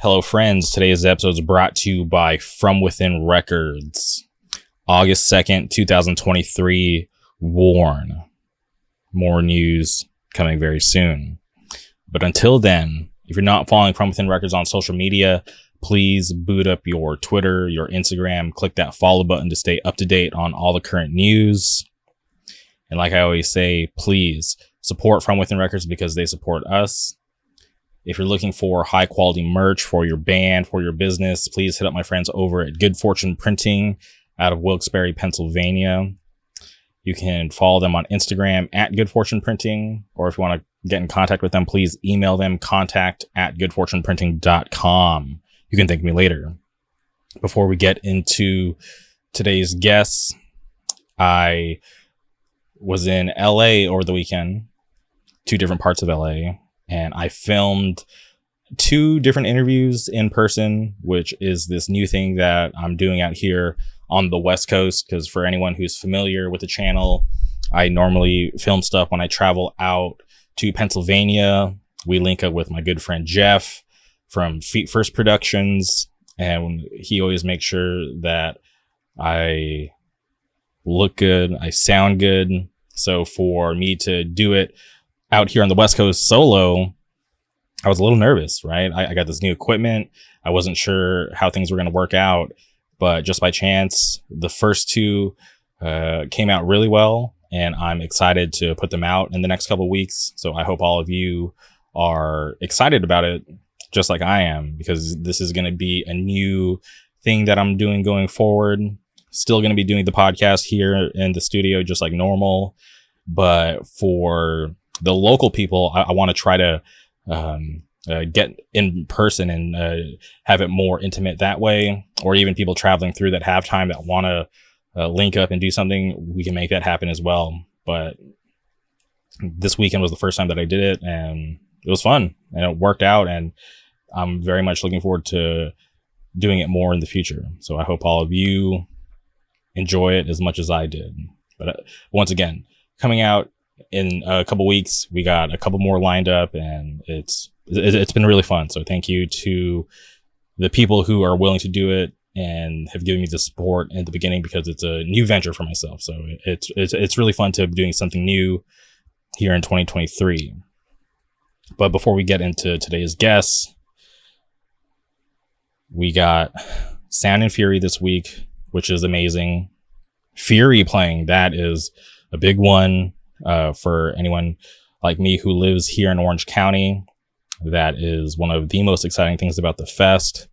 Hello, friends. Today's episode is brought to you by From Within Records. August 2nd, 2023. Warn. More news coming very soon. But until then, if you're not following From Within Records on social media, please boot up your Twitter, your Instagram, click that follow button to stay up to date on all the current news. And like I always say, please support From Within Records because they support us. If you're looking for high quality merch for your band, for your business, please hit up my friends over at Good Fortune Printing out of Wilkes-Barre, Pennsylvania. You can follow them on Instagram at Good Fortune Printing, or if you want to get in contact with them, please email them contact@goodfortuneprinting.com. You can thank me later. Before we get into today's guests, I was in LA over the weekend, two different parts of LA. And I filmed 2 different interviews in person, which is this new thing that I'm doing out here on the West Coast. Because for anyone who's familiar with the channel, I normally film stuff when I travel out to Pennsylvania. We link up with my good friend Jeff from Feet First Productions. And he always makes sure that I look good, I sound good. So for me to do it out here on the West Coast solo, I was a little nervous, right? I got this new equipment. I wasn't sure how things were going to work out, but just by chance, the first 2 came out really well, and I'm excited to put them out in the next couple of weeks. So I hope all of you are excited about it, just like I am, because this is going to be a new thing that I'm doing going forward. Still going to be doing the podcast here in the studio, just like normal. But for the local people, I want to try to get in person and have it more intimate that way, or even people traveling through that have time that want to link up and do something. We can make that happen as well. But this weekend was the first time that I did it, and it was fun and it worked out, and I'm very much looking forward to doing it more in the future. So I hope all of you enjoy it as much as I did. But once again, coming out in a couple weeks, we got a couple more lined up, and it's been really fun. So thank you to the people who are willing to do it and have given me the support in the beginning, because it's a new venture for myself. So it's really fun to be doing something new here in 2023. But before we get into today's guests, we got Sound and Fury this week, which is amazing. Fury playing, that is a big one. For anyone like me who lives here in Orange County, that is one of the most exciting things about the fest.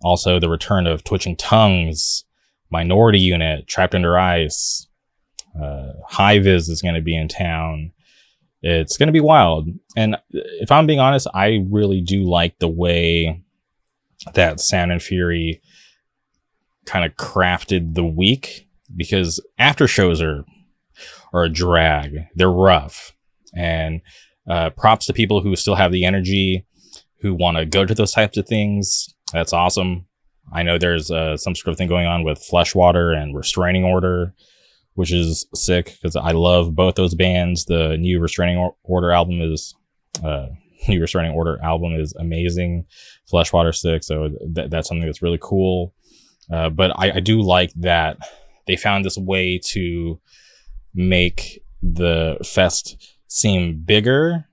Also, the return of Twitching Tongues, Minority Unit, Trapped Under Ice, High Vis is going to be in town. It's going to be wild. And if I'm being honest, I really do like the way that Sound and Fury kind of crafted the week, because after shows are a drag. They're rough. And props to people who still have the energy, who want to go to those types of things. That's awesome. I know there's some sort of thing going on with Fleshwater and Restraining Order, which is sick, because I love both those bands. The new Restraining Order album is amazing. Fleshwater sick. So that's something that's really cool. But I do like that they found this way to make the fest seem bigger,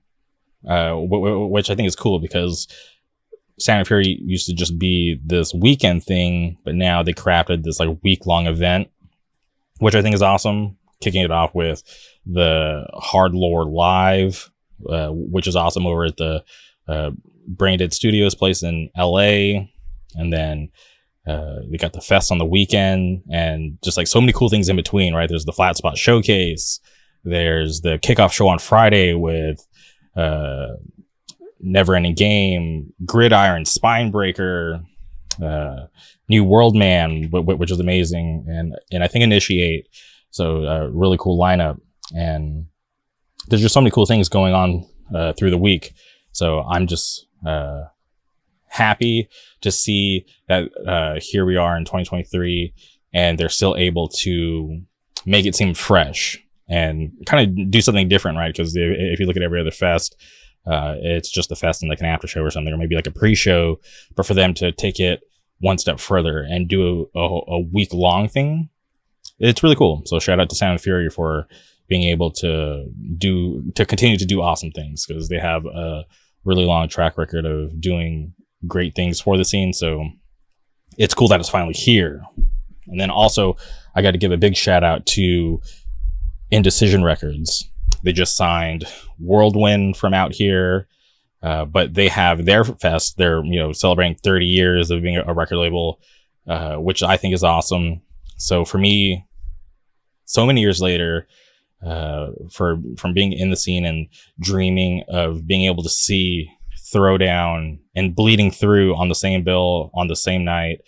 which I think is cool, because Sound and Fury used to just be this weekend thing, but now they crafted this like week-long event, which I think is awesome. Kicking it off with the Hard Lore Live, which is awesome, over at the Brain Dead Studios place in LA, and then we got the fest on the weekend, and just like so many cool things in between, right? There's the Flat Spot Showcase. There's the kickoff show on Friday with Never Ending Game, Gridiron, Spinebreaker, New World Man, which is amazing, and I think Initiate. So really cool lineup, and there's just so many cool things going on through the week. So I'm just happy to see that here we are in 2023, and they're still able to make it seem fresh and kind of do something different, right? Because if you look at every other fest, It's just a fest and like an after show or something, or maybe like a pre-show, but for them to take it one step further and do a week-long thing, it's really cool. So shout out to Sound and Fury for being able to continue to do awesome things, because they have a really long track record of doing great things for the scene. So it's cool that it's finally here. And then also, I got to give a big shout out to Indecision Records. They just signed Whirlwind from out here, but they have their fest. They're celebrating 30 years of being a record label, which I think is awesome. So for me, so many years later, from being in the scene and dreaming of being able to see Throwdown and Bleeding Through on the same bill on the same night,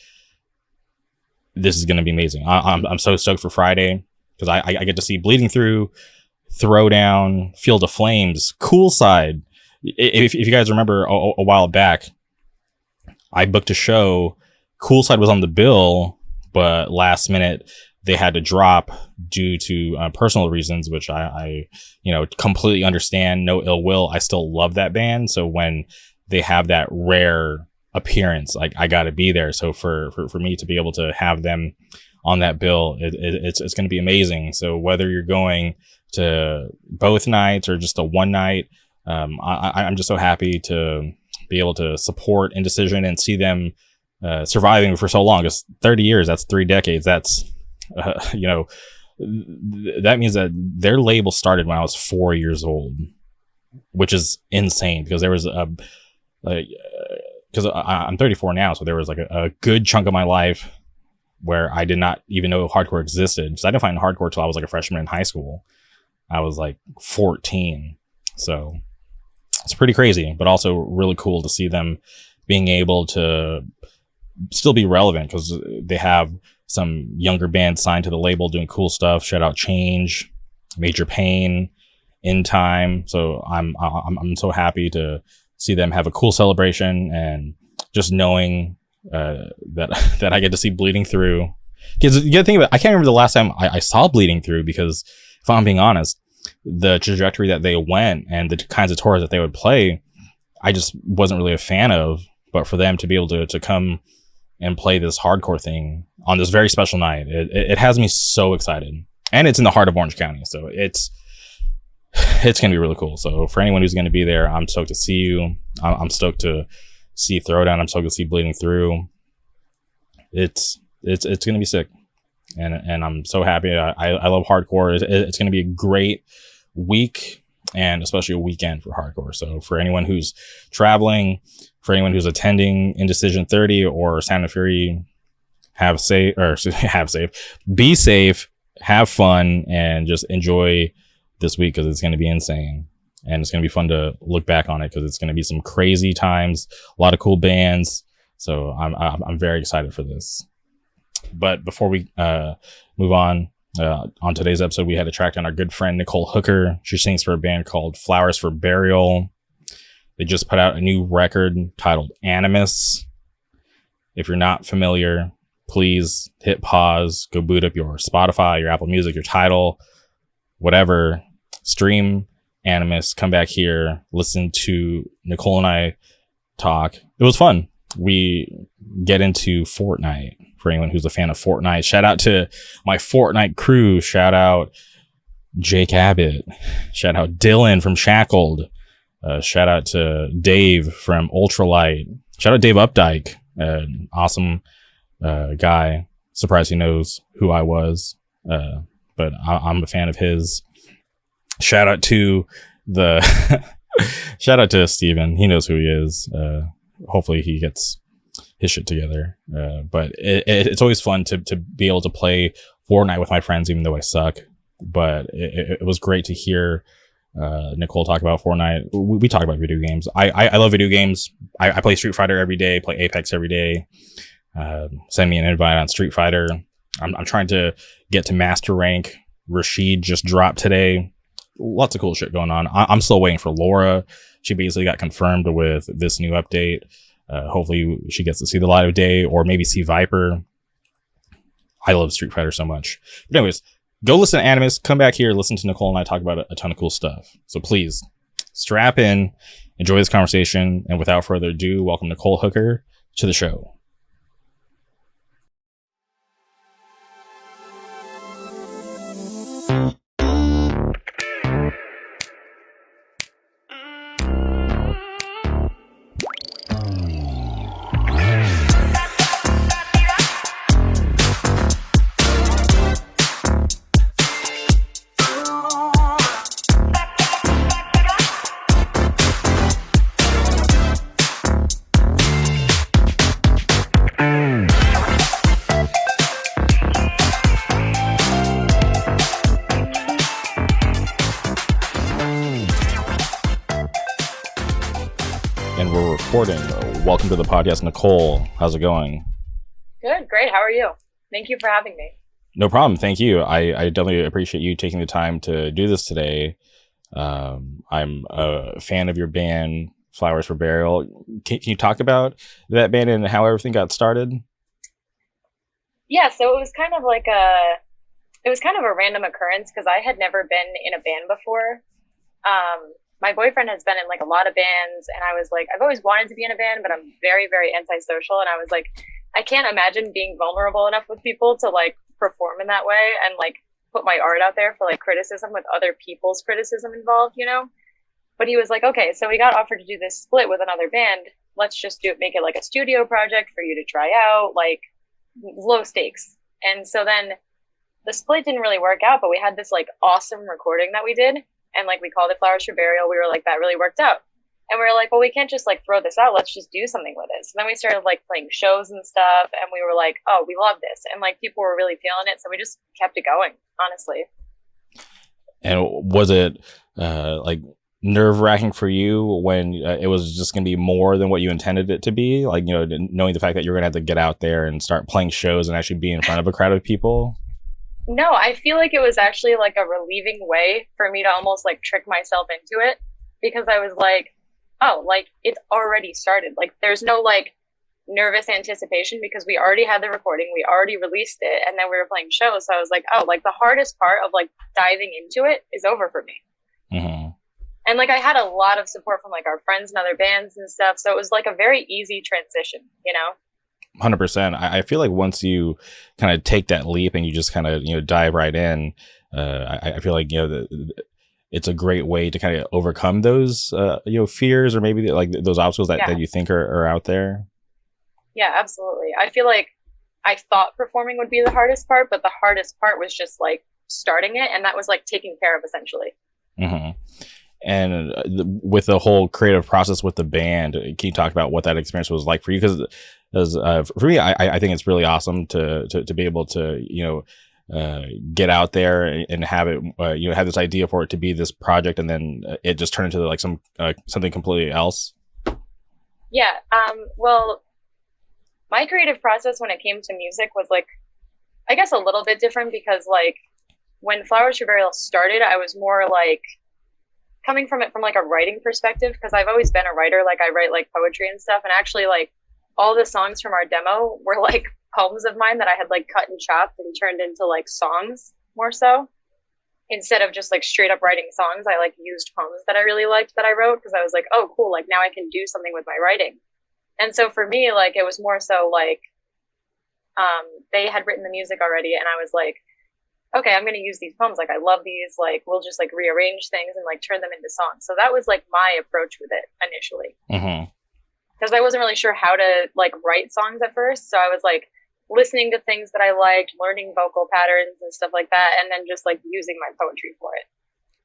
this is going to be amazing. I'm so stoked for Friday, because I get to see Bleeding Through, Throwdown, Field of Flames, Cool Side. If you guys remember a while back, I booked a show. Cool Side was on the bill, but last minute they had to drop due to personal reasons, which I completely understand. No ill will. I still love that band. So when they have that rare appearance, like, I got to be there. So for me to be able to have them on that bill, it's going to be amazing. So whether you're going to both nights or just a one night, I'm just so happy to be able to support Indecision and see them surviving for so long. Because 30 years, that's 3 decades. That's that means that their label started when I was 4 years old, which is insane, because there was because I'm 34 now, so there was like a good chunk of my life where I did not even know hardcore existed. So I didn't find hardcore till I was like a freshman in high school. I was like 14. So it's pretty crazy, but also really cool to see them being able to still be relevant, because they have some younger bands signed to the label doing cool stuff. Shout out Change, Major Pain, In Time. So I'm so happy to see them have a cool celebration, and just knowing that I get to see Bleeding Through. Because you gotta think about it, I can't remember the last time I saw Bleeding Through, because if I'm being honest, the trajectory that they went and the kinds of tours that they would play, I just wasn't really a fan of. But for them to be able to come and play this hardcore thing on this very special night, it has me so excited. And it's in the heart of Orange County, so it's gonna be really cool. So for anyone who's gonna be there, I'm stoked to see you. I'm stoked to see Throwdown. I'm stoked to see Bleeding Through. It's gonna be sick, and I'm so happy. I love hardcore. It's gonna be a great week, and especially a weekend for hardcore. So for anyone who's traveling, for anyone who's attending Indecision 30 or Sound and Fury, be safe, have fun, and just enjoy this week, because it's going to be insane, and it's going to be fun to look back on it, because it's going to be some crazy times, a lot of cool bands. So I'm very excited for this. But before we move on today's episode, we had to track down our good friend Nicole Hooker. She sings for a band called Flowers for Burial. They just put out a new record titled Animus. If you're not familiar, please hit pause, go boot up your Spotify, your Apple Music, your Tidal, whatever. Stream Animus, come back here, listen to Nicole and I talk. It was fun. We get into Fortnite, for anyone who's a fan of Fortnite. Shout out to my Fortnite crew. Shout out Jake Abbott. Shout out Dylan from Shackled. Shout out to Dave from Ultralight. Shout out Dave Updike, awesome guy. Surprised he knows who I was, but I'm a fan of his. Shout out to shout out to Steven. He knows who he is. Hopefully he gets his shit together. But it's always fun to be able to play Fortnite with my friends, even though I suck. But it was great to hear Nicole talk about Fortnite. We talk about video games. I love video games. I play Street Fighter every day, play Apex every day. Send me an invite on Street Fighter. I'm trying to get to Master Rank. Rashid just dropped today. Lots of cool shit going on. I'm still waiting for Laura. She basically got confirmed with this new update. Hopefully she gets to see the light of day, or maybe see Viper. I love Street Fighter so much. But anyways, go listen to Animus, come back here, listen to Nicole and I talk about a ton of cool stuff. So please strap in, enjoy this conversation, and without further ado, welcome Nicole Hooker to the show. And we're recording. Welcome to the podcast, Nicole. How's it going? Good, great. How are you? Thank you for having me. No problem. Thank you. I definitely appreciate you taking the time to do this today. I'm a fan of your band, Flowers for Burial. Can you talk about that band and how everything got started? Yeah, so it was kind of a random occurrence because I had never been in a band before. My boyfriend has been in like a lot of bands, and I was like, I've always wanted to be in a band, but I'm very, very antisocial. And I was like, I can't imagine being vulnerable enough with people to like perform in that way and like put my art out there for like criticism with other people's criticism involved, you know? But he was like, okay, so we got offered to do this split with another band. Let's just make it like a studio project for you to try out, like low stakes. And so then the split didn't really work out, but we had this like awesome recording that we did. And like we called it Flowers for Burial. We were like, that really worked out. And we were like, well, we can't just like throw this out. Let's just do something with it. So then we started like playing shows and stuff. And we were like, oh, we love this. And like people were really feeling it. So we just kept it going, honestly. And was it like nerve-wracking for you when it was just going to be more than what you intended it to be? Like, you know, knowing the fact that you're going to have to get out there and start playing shows and actually be in front of a crowd of people? No, I feel like it was actually like a relieving way for me to almost like trick myself into it, because I was like, oh, like it's already started. Like there's no like nervous anticipation because we already had the recording, we already released it, and then we were playing shows. So I was like, oh, like the hardest part of like diving into it is over for me. Mm-hmm. And like I had a lot of support from like our friends and other bands and stuff. So it was like a very easy transition, you know? 100%. I feel like once you kind of take that leap and you just kind of, you know, dive right in, I feel like, you know, it's a great way to kind of overcome those, you know, fears or maybe like those obstacles that you think are out there. Yeah, absolutely. I feel like I thought performing would be the hardest part, but the hardest part was just like starting it. And that was like taking care of essentially. Mm-hmm. And with the whole creative process with the band, can you talk about what that experience was like for you? Because for me, I think it's really awesome to be able to, you know, get out there and have it, you know, have this idea for it to be this project, and then it just turned into like something completely else. Yeah. Well, my creative process when it came to music was like, I guess a little bit different, because like when Flowers for Burial started, I was more like coming from it from like a writing perspective, because I've always been a writer. Like I write like poetry and stuff, and actually like all the songs from our demo were like poems of mine that I had like cut and chopped and turned into like songs more so. Instead of just like straight up writing songs, I like used poems that I really liked that I wrote, because I was like, oh cool, like now I can do something with my writing. And so for me, like it was more so like they had written the music already, and I was like, okay, I'm going to use these poems. Like, I love these. Like, we'll just like rearrange things and like turn them into songs. So that was like my approach with it initially. Because I wasn't really sure how to like write songs at first. So I was like listening to things that I liked, learning vocal patterns and stuff like that, and then just like using my poetry for it.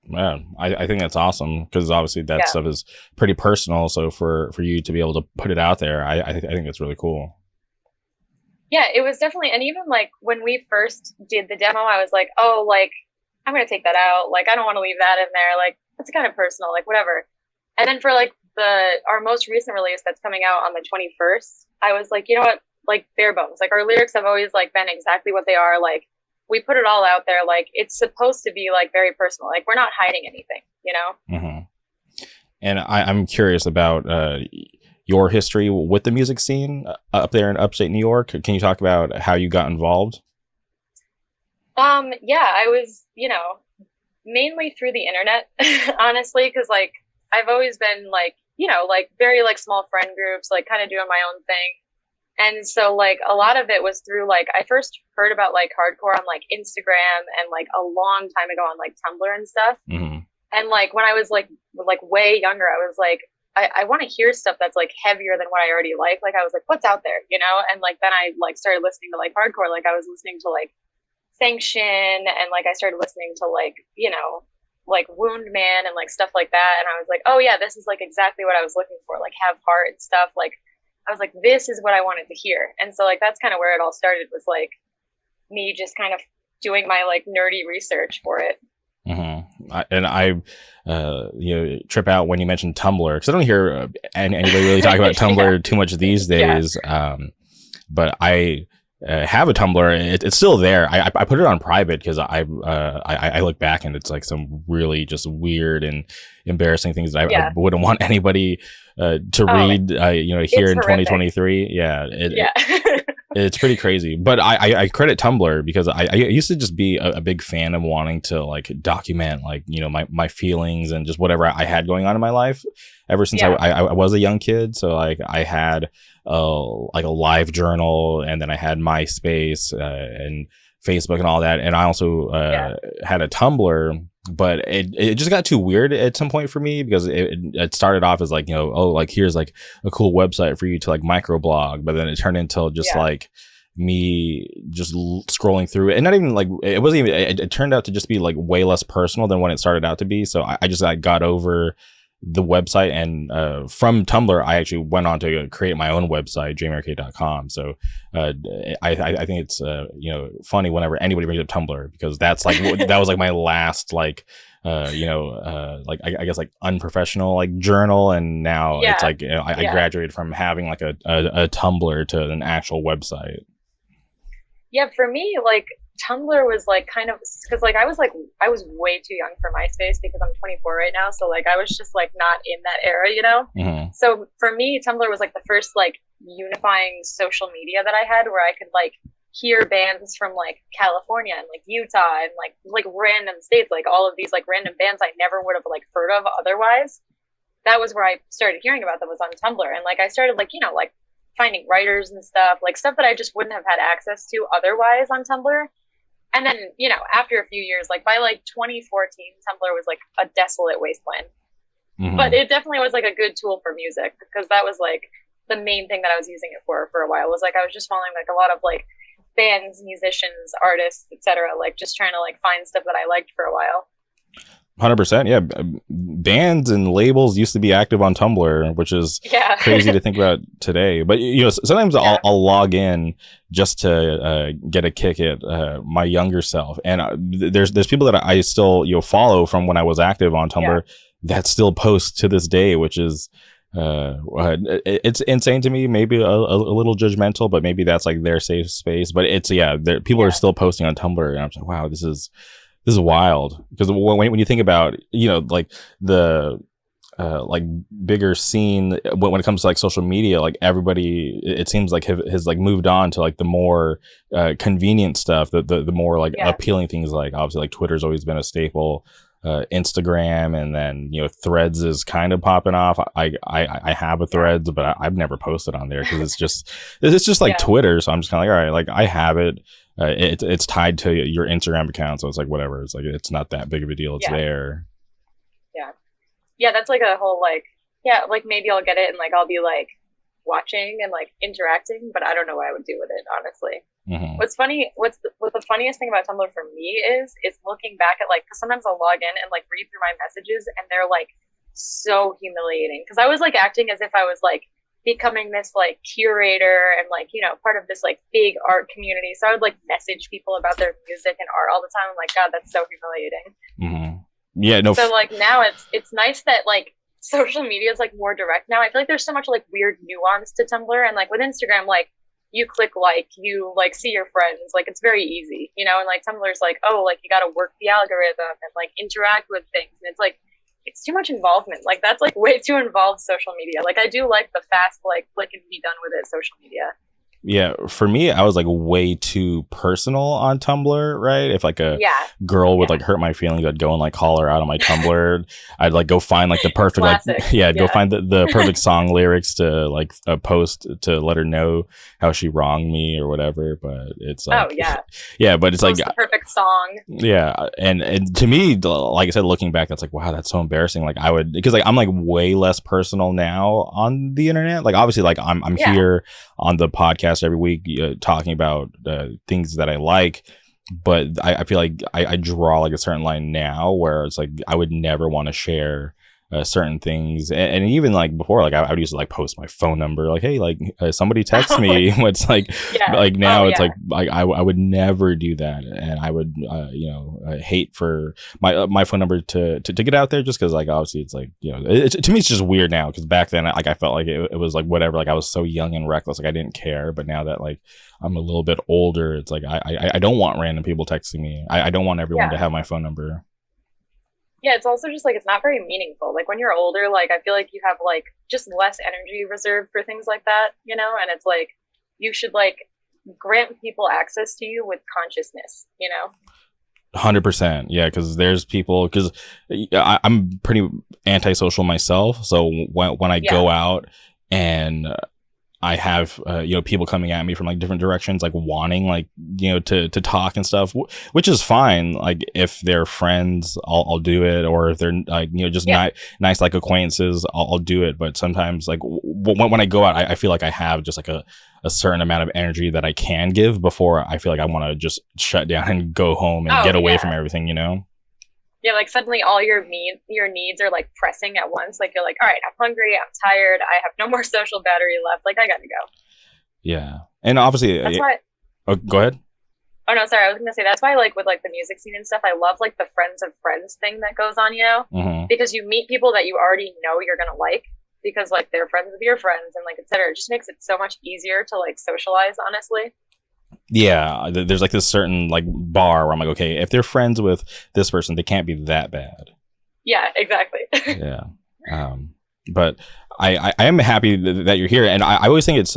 Man, I think that's awesome, because obviously that stuff is pretty personal. So for you to be able to put it out there, I think that's really cool. Yeah, it was definitely, and even like when we first did the demo, I was like, oh, like I'm going to take that out. Like, I don't want to leave that in there. Like, it's kind of personal, like whatever. And then for like our most recent release that's coming out on the 21st, I was like, you know what, like bare bones, like our lyrics have always like been exactly what they are. Like we put it all out there. Like it's supposed to be like very personal. Like we're not hiding anything, you know? Mm-hmm. And I'm curious about your history with the music scene up there in upstate New York. Can you talk about how you got involved? Yeah, I was, mainly through the internet, honestly, because like I've always been like, you know, like very like small friend groups, like kind of doing my own thing. And so like a lot of it was through like I first heard about like hardcore on like Instagram and like a long time ago on like Tumblr and stuff. Mm-hmm. And like when I was like way younger, I was like, I want to hear stuff that's like heavier than what I already like. Like I was like, what's out there, you know? And like then I like started listening to like hardcore. Like I was listening to like Sanction and like I started listening to like, you know, like Wound Man and like stuff like that. And I was like, oh yeah, this is like exactly what I was looking for. Like Have Heart and stuff. Like I was like, this is what I wanted to hear. And so like that's kind of where it all started, was like me just kind of doing my like nerdy research for it. Mm-hmm. I trip out when you mentioned Tumblr, because I don't hear anybody really talk about Tumblr too much these days. Yeah. But I have a Tumblr. It's still there. I put it on private because I look back and it's like some really just weird and embarrassing things that I wouldn't want anybody to read. Here in 2023. Yeah. It's pretty crazy, but I credit Tumblr because I used to just be a big fan of wanting to like document like, you know, my feelings and just whatever I had going on in my life ever since I was a young kid. So like I had like a live journal, and then I had MySpace and Facebook and all that. And I also had a Tumblr, but it just got too weird at some point for me, because it started off as like, you know, oh, like here's like a cool website for you to like microblog, but then it turned into just like me just scrolling through it, and not even like it wasn't even it turned out to just be like way less personal than when it started out to be. So I just like got over the website, and from Tumblr I actually went on to create my own website, jmark.com. So I think it's funny whenever anybody brings up Tumblr, because that's like that was like my last like like I guess like unprofessional like journal, and now it's like, you know, I graduated from having like a Tumblr to an actual website. Yeah, for me, like Tumblr was like kind of, because like I was way too young for MySpace, because I'm 24 right now, so like I was just like not in that era, you know. Mm-hmm. So for me, Tumblr was like the first like unifying social media that I had, where I could like hear bands from like California and like Utah and like random states, like all of these like random bands I never would have like heard of otherwise. That was where I started hearing about them, was on Tumblr. And like I started like, you know, like finding writers and stuff that I just wouldn't have had access to otherwise on Tumblr. And then, you know, after a few years, like by like 2014, Tumblr was like a desolate wasteland. Mm-hmm. But it definitely was like a good tool for music, because that was like the main thing that I was using it for a while, was like I was just following like a lot of like bands, musicians, artists, etc., like just trying to like find stuff that I liked for a while. 100%. Yeah. Bands and labels used to be active on Tumblr, which is crazy to think about today. But, you know, sometimes I'll log in just to get a kick at my younger self. And there's people that I still, you know, follow from when I was active on Tumblr that still post to this day, which is it's insane to me. Maybe a little judgmental, but maybe that's like their safe space. But it's people are still posting on Tumblr, and I'm like, wow, this is wild. Because when you think about, you know, like the like bigger scene when it comes to like social media, like everybody, it seems like has like moved on to like the more convenient stuff, the more like appealing things. Like obviously like Twitter's always been a staple, Instagram, and then, you know, Threads is kind of popping off. I have a Threads, but I've never posted on there because it's just like Twitter. So I'm just kind of like, all right, like I have it. It's tied to your Instagram account, so it's like whatever. It's like it's not that big of a deal. It's there. Yeah, that's like a whole like like maybe I'll get it and like I'll be like watching and like interacting, but I don't know what I would do with it, honestly. Mm-hmm. What's the funniest thing about Tumblr for me is looking back at like, because sometimes I'll log in and like read through my messages and they're like so humiliating, because I was like acting as if I was like becoming this like curator and like, you know, part of this like big art community. So I would like message people about their music and art all the time. I'm like, God, that's so humiliating. Mm-hmm. Yeah, no. So like now it's nice that like social media is like more direct now. I feel like there's so much like weird nuance to Tumblr, and like with Instagram, like you click like, you like see your friends, like it's very easy, you know, and like Tumblr's like, oh, like you got to work the algorithm and like interact with things, and it's like, it's too much involvement. Like that's like way too involved social media. Like I do like the fast, like click and be done with it social media. Yeah, for me, I was like way too personal on Tumblr, right? If like a Yeah. girl would like hurt my feelings, I'd go and like call her out on my Tumblr. I'd like go find like the perfect like Classic. I'd go Yeah. find the perfect song lyrics to like post to let her know how she wronged me or whatever. But it's like, Oh yeah. yeah, but it's Post like, the perfect song. yeah, and to me, like I said, looking back, that's like, wow, that's so embarrassing. Like I would, because like I'm like way less personal now on the internet. Like obviously, like I'm Yeah. here on the podcast every week talking about things that I like, but I feel like I draw like a certain line now where it's like I would never want to share certain things, and even like before, like I would used to like post my phone number, like, hey, like somebody text me. It's like, Yeah. like now Oh, it's yeah. like I would never do that, and I would hate for my phone number to get out there, just because like obviously it's like, you know, to me it's just weird now, because back then like I felt like it was like whatever, like I was so young and reckless, like I didn't care. But now that like I'm a little bit older, it's like I don't want random people texting me. I don't want everyone to have my phone number. Yeah, it's also just like it's not very meaningful. Like when you're older, like I feel like you have like just less energy reserved for things like that, you know? And it's like you should like grant people access to you with consciousness, you know? 100%. Yeah, because there's people, because I'm pretty antisocial myself. So when I go out and I have people coming at me from like different directions, like wanting like, you know, to talk and stuff, which is fine. Like if they're friends, I'll do it, or if they're like, you know, just nice like acquaintances, I'll do it. But sometimes like when I go out, I feel like I have just like a certain amount of energy that I can give before I feel like I want to just shut down and go home and get away from everything, you know? Yeah, like suddenly all your needs are like pressing at once. Like you're like, all right, I'm hungry, I'm tired, I have no more social battery left. Like I gotta go. Yeah, and obviously, that's why. Oh, go ahead. Oh no, sorry. I was gonna say that's why, like with like the music scene and stuff, I love like the friends of friends thing that goes on, you know, because you meet people that you already know you're gonna like, because like they're friends of your friends and like etc. It just makes it so much easier to like socialize, honestly. Yeah, there's like this certain like bar where I'm like, okay, if they're friends with this person, they can't be that bad. Yeah, exactly. Yeah, but I am happy that you're here, and I always think it's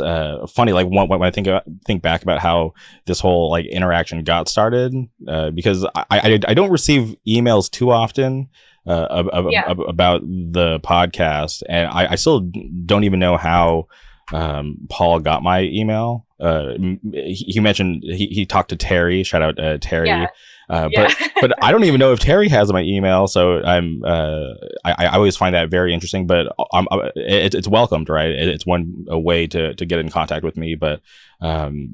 funny, like when I think back about how this whole like interaction got started, because I don't receive emails too often about the podcast, and I still don't even know how Paul got my email. He mentioned he talked to Terry. Shout out Terry. Yeah. But I don't even know if Terry has my email, so I always find that very interesting. But it's welcomed, right? It's a way to get in contact with me. But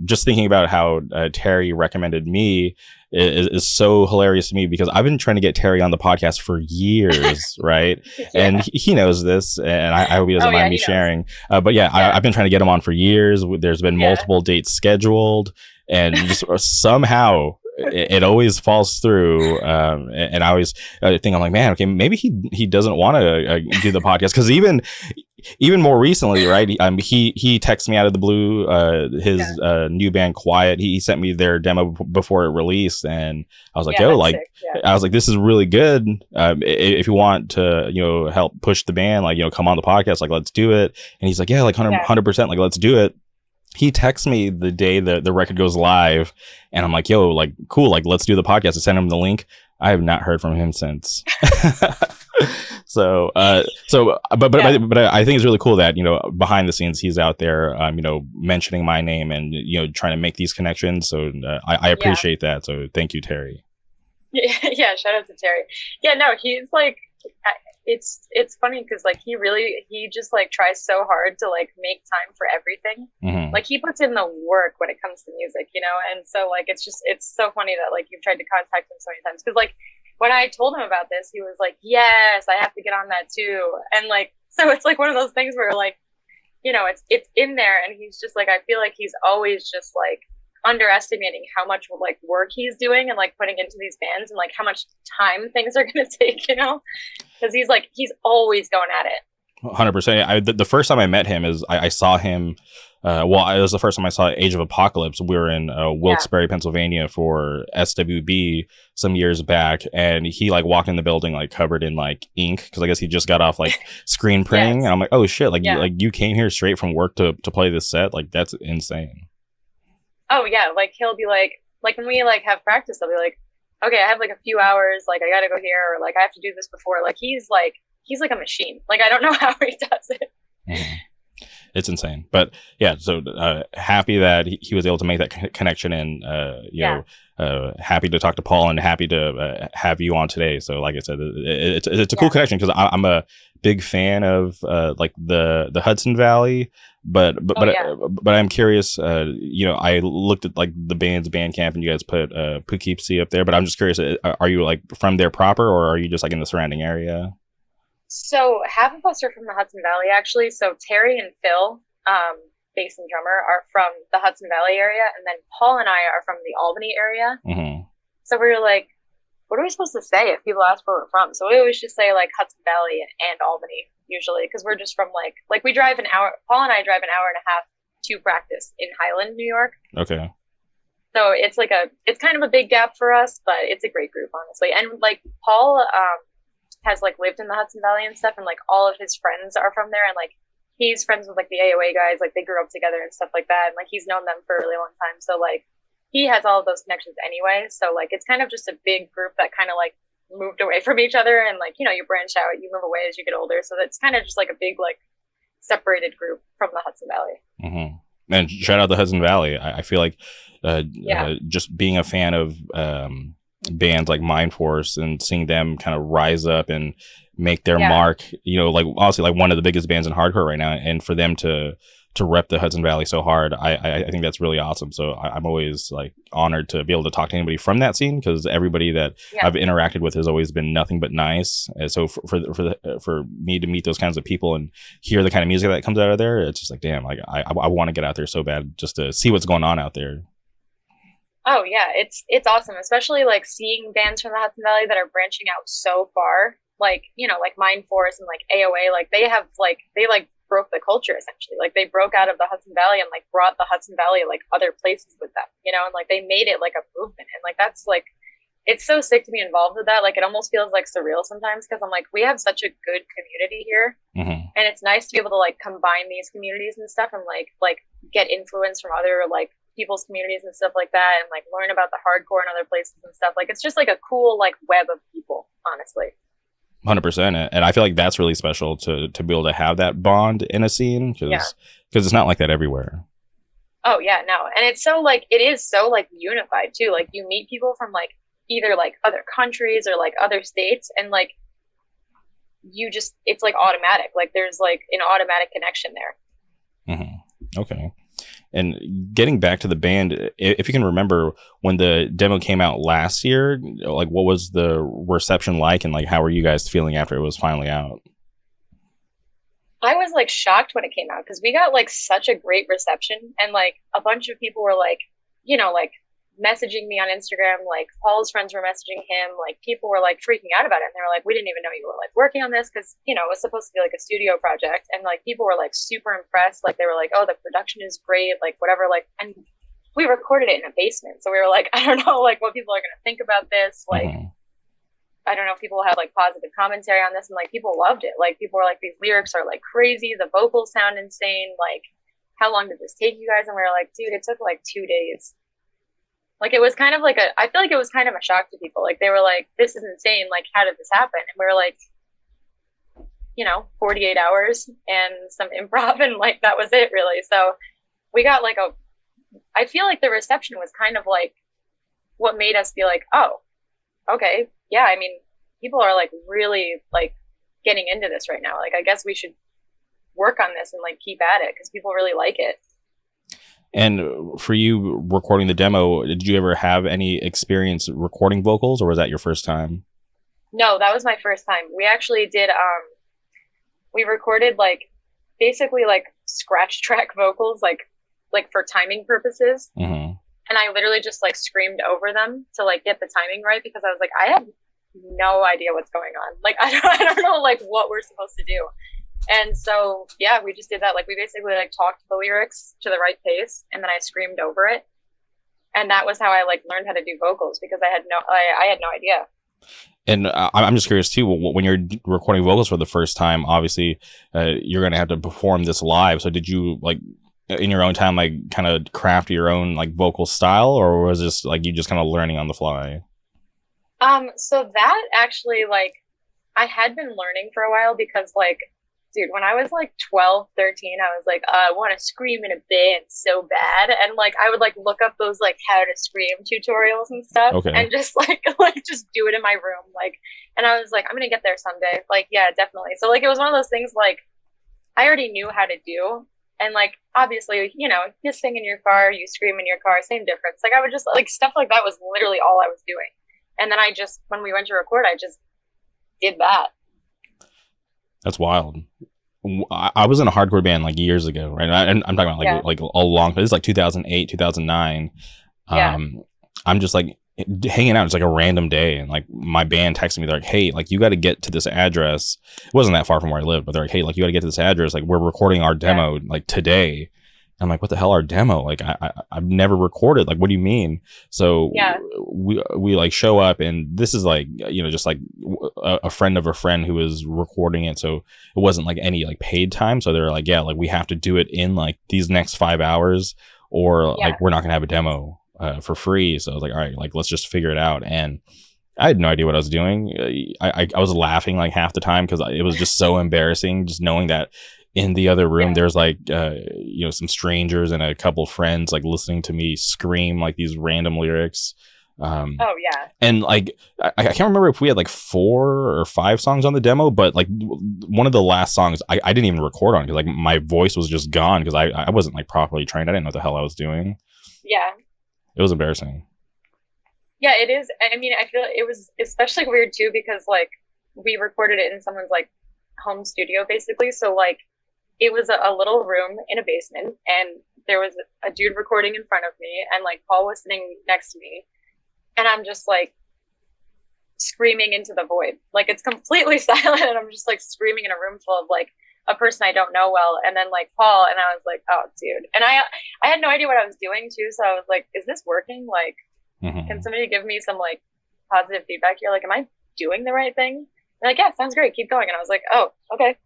just thinking about how Terry recommended me is so hilarious to me, because I've been trying to get Terry on the podcast for years, right? And he knows this, and I hope he doesn't mind me sharing. But I've been trying to get him on for years. There's been multiple dates scheduled, and just somehow it always falls through. And I always think, I'm like, man, okay, maybe he doesn't want to do the podcast, because even more recently, right? He texted me out of the blue, his new band Quiet. He sent me their demo before it released, and I was like, yo, like, I was like, this is really good. If you want to, you know, help push the band, like, you know, come on the podcast, like, let's do it. And he's like, yeah, like 100%, like, let's do it. He texts me the day the record goes live, and I'm like, yo, like, cool, like, let's do the podcast. I sent him the link. I have not heard from him since. But I think it's really cool that, you know, behind the scenes he's out there, you know, mentioning my name and, you know, trying to make these connections. So I appreciate that. So thank you, Terry. Yeah, shout out to Terry. Yeah, no, he's like, it's funny because like he just like tries so hard to like make time for everything. Like he puts in the work when it comes to music, you know. And so like it's so funny that like you've tried to contact him so many times, because like when I told him about this, he was like, yes, I have to get on that too. And like, so it's like one of those things where like, you know, it's in there, and he's just like, I feel like he's always just like underestimating how much like work he's doing and like putting into these bands, and like how much time things are going to take, you know, because he's always going at it. 100%. The first time I met him is I saw him. It was the first time I saw Age of Apocalypse. We were in Wilkes-Barre, Pennsylvania for SWB some years back, and he like walked in the building like covered in like ink, because I guess he just got off like screen printing. And I'm like, oh shit, like you came here straight from work to play this set, like that's insane. Oh yeah, like he'll be like when we like have practice, I'll be like, okay, I have like a few hours, like I gotta go here, or like I have to do this before. Like he's like a machine. Like I don't know how he does it. Mhm. It's insane. But yeah, so happy that he was able to make that connection, and happy to talk to Paul, and happy to have you on today. So like I said, it's a cool connection, because I'm a big fan of like the Hudson Valley, but I'm curious. I looked at like the band's Bandcamp, and you guys put Poughkeepsie up there, but I'm just curious, are you like from there proper, or are you just like in the surrounding area? So half of us are from the Hudson Valley, actually. So Terry and Phil, bass and drummer, are from the Hudson Valley area, and then Paul and I are from the Albany area. Mm-hmm. So we were like, what are we supposed to say if people ask where we're from? So we always just say like Hudson Valley and Albany usually, because we're just from like we drive an hour. Paul and I drive an hour and a half to practice in Highland, New York. Okay. So it's kind of a big gap for us, but it's a great group, honestly. And like Paul, has like lived in the Hudson Valley and stuff, and like all of his friends are from there, and like he's friends with like the AOA guys, like they grew up together and stuff like that, and like he's known them for a really long time, so like he has all of those connections anyway. So like it's kind of just a big group that kind of like moved away from each other, and like you branch out, you move away as you get older, so it's kind of just like a big like separated group from the Hudson Valley. Mm-hmm. And shout out the Hudson Valley. I feel like just being a fan of bands like Mind Force and seeing them kind of rise up and make their mark, like honestly, like one of the biggest bands in hardcore right now, and for them to rep the Hudson Valley so hard, I think that's really awesome. So I'm always like honored to be able to talk to anybody from that scene, because everybody that I've interacted with has always been nothing but nice. And so for me to meet those kinds of people and hear the kind of music that comes out of there, it's just like, damn, like I want to get out there so bad just to see what's going on out there. Oh yeah, it's awesome, especially like seeing bands from the Hudson Valley that are branching out so far, like like Mind Force and like AOA, like they broke the culture essentially. Like they broke out of the Hudson Valley and like brought the Hudson Valley like other places with them, and like they made it like a movement, and like that's like it's so sick to be involved with that. Like it almost feels like surreal sometimes, because I'm like, we have such a good community here, and it's nice to be able to like combine these communities and stuff, and like get influence from other like people's communities and stuff like that, and like learn about the hardcore and other places and stuff. Like it's just like a cool like web of people, honestly. 100%. And I feel like that's really special to be able to have that bond in a scene, because it's not like that everywhere. Oh yeah, no. And it's so like it is so like unified too. Like you meet people from like either like other countries or like other states, and like it's like automatic. Like there's like an automatic connection there. Mm-hmm. Okay. And getting back to the band, if you can remember when the demo came out last year, like what was the reception like, and like how were you guys feeling after it was finally out? I was like shocked when it came out, because we got like such a great reception, and like a bunch of people were like, like messaging me on Instagram, like Paul's friends were messaging him, like people were like freaking out about it, and they were like, we didn't even know you were like working on this, because it was supposed to be like a studio project, and like people were like super impressed, like they were like, oh, the production is great, like whatever, like, and we recorded it in a basement, so we were like, I don't know like what people are going to think about this, like I don't know if people have like positive commentary on this, and like people loved it, like people were like, these lyrics are like crazy, the vocals sound insane, like how long did this take you guys? And we were like, dude, it took like 2 days. Like it was kind of like I feel like it was kind of a shock to people. Like they were like, this is insane. Like, how did this happen? And we were like, 48 hours and some improv, and like that was it really. So we got like I feel like the reception was kind of like what made us be like, oh, okay, yeah. I mean, people are like really like getting into this right now. Like I guess we should work on this and like keep at it, because people really like it. And for you recording the demo, did you ever have any experience recording vocals, or was that your first time? No, that was my first time. We actually did, we recorded like basically like scratch track vocals, like for timing purposes. Mm-hmm. And I literally just like screamed over them to like get the timing right, because I was like, I have no idea what's going on. Like, I don't know like what we're supposed to do. And so, yeah, we just did that. Like, we basically like talked the lyrics to the right pace, and then I screamed over it. And that was how I like learned how to do vocals, because I had no idea. And I'm just curious too, when you're recording vocals for the first time, obviously you're going to have to perform this live. So did you like in your own time, like kind of craft your own like vocal style, or was this like you just kind of learning on the fly? So that actually, like, I had been learning for a while because, like, dude, when I was like 12, 13, I was like, I want to scream in a band so bad. And like, I would like look up those like how to scream tutorials and stuff Okay. and just like just do it in my room. Like, and I was like, I'm going to get there someday. Like, yeah, definitely. So like, it was one of those things like I already knew how to do. And like, obviously, you know, you sing in your car, you scream in your car, same difference. Like, I would just like stuff like that was literally all I was doing. And then I just, when we went to record, I just did that. That's wild. I was in a hardcore band like years ago, right? And I'm talking about like a long. This is like 2008, 2009. Yeah. I'm just like hanging out. It's like a random day, and like my band texted me. They're like, "Hey, like you got to get to this address." It wasn't that far from where I lived, but they're like, "Hey, like you got to get to this address. Like we're recording our demo like today." I'm like, what the hell, our demo? Like I've never recorded. Like, what do you mean? So we like show up, and this is like, you know, just like a friend of a friend who was recording it. So it wasn't like any like paid time. So they're like, yeah, like we have to do it in like these next 5 hours, or like we're not gonna have a demo for free. So I was like, all right, like let's just figure it out. And I had no idea what I was doing. I was laughing like half the time because it was just so embarrassing, just knowing that in the other room there's like you know, some strangers and a couple friends like listening to me scream like these random lyrics. Oh yeah. And like I can't remember if we had like 4 or 5 songs on the demo, but like one of the last songs I didn't even record on because like my voice was just gone because I wasn't like properly trained. I didn't know what the hell I was doing. Yeah. It was embarrassing. Yeah, it is. I mean, I feel it was especially weird too because like we recorded it in someone's like home studio basically. So like it was a little room in a basement and there was a dude recording in front of me and like Paul was sitting next to me and I'm just like screaming into the void. Like it's completely silent and I'm just like screaming in a room full of like a person I don't know well. And then like Paul, and I was like, oh dude. And I had no idea what I was doing too. So I was like, is this working? Like, can somebody give me some like positive feedback here? Like, am I doing the right thing? And like, yeah, sounds great. Keep going. And I was like, oh, okay.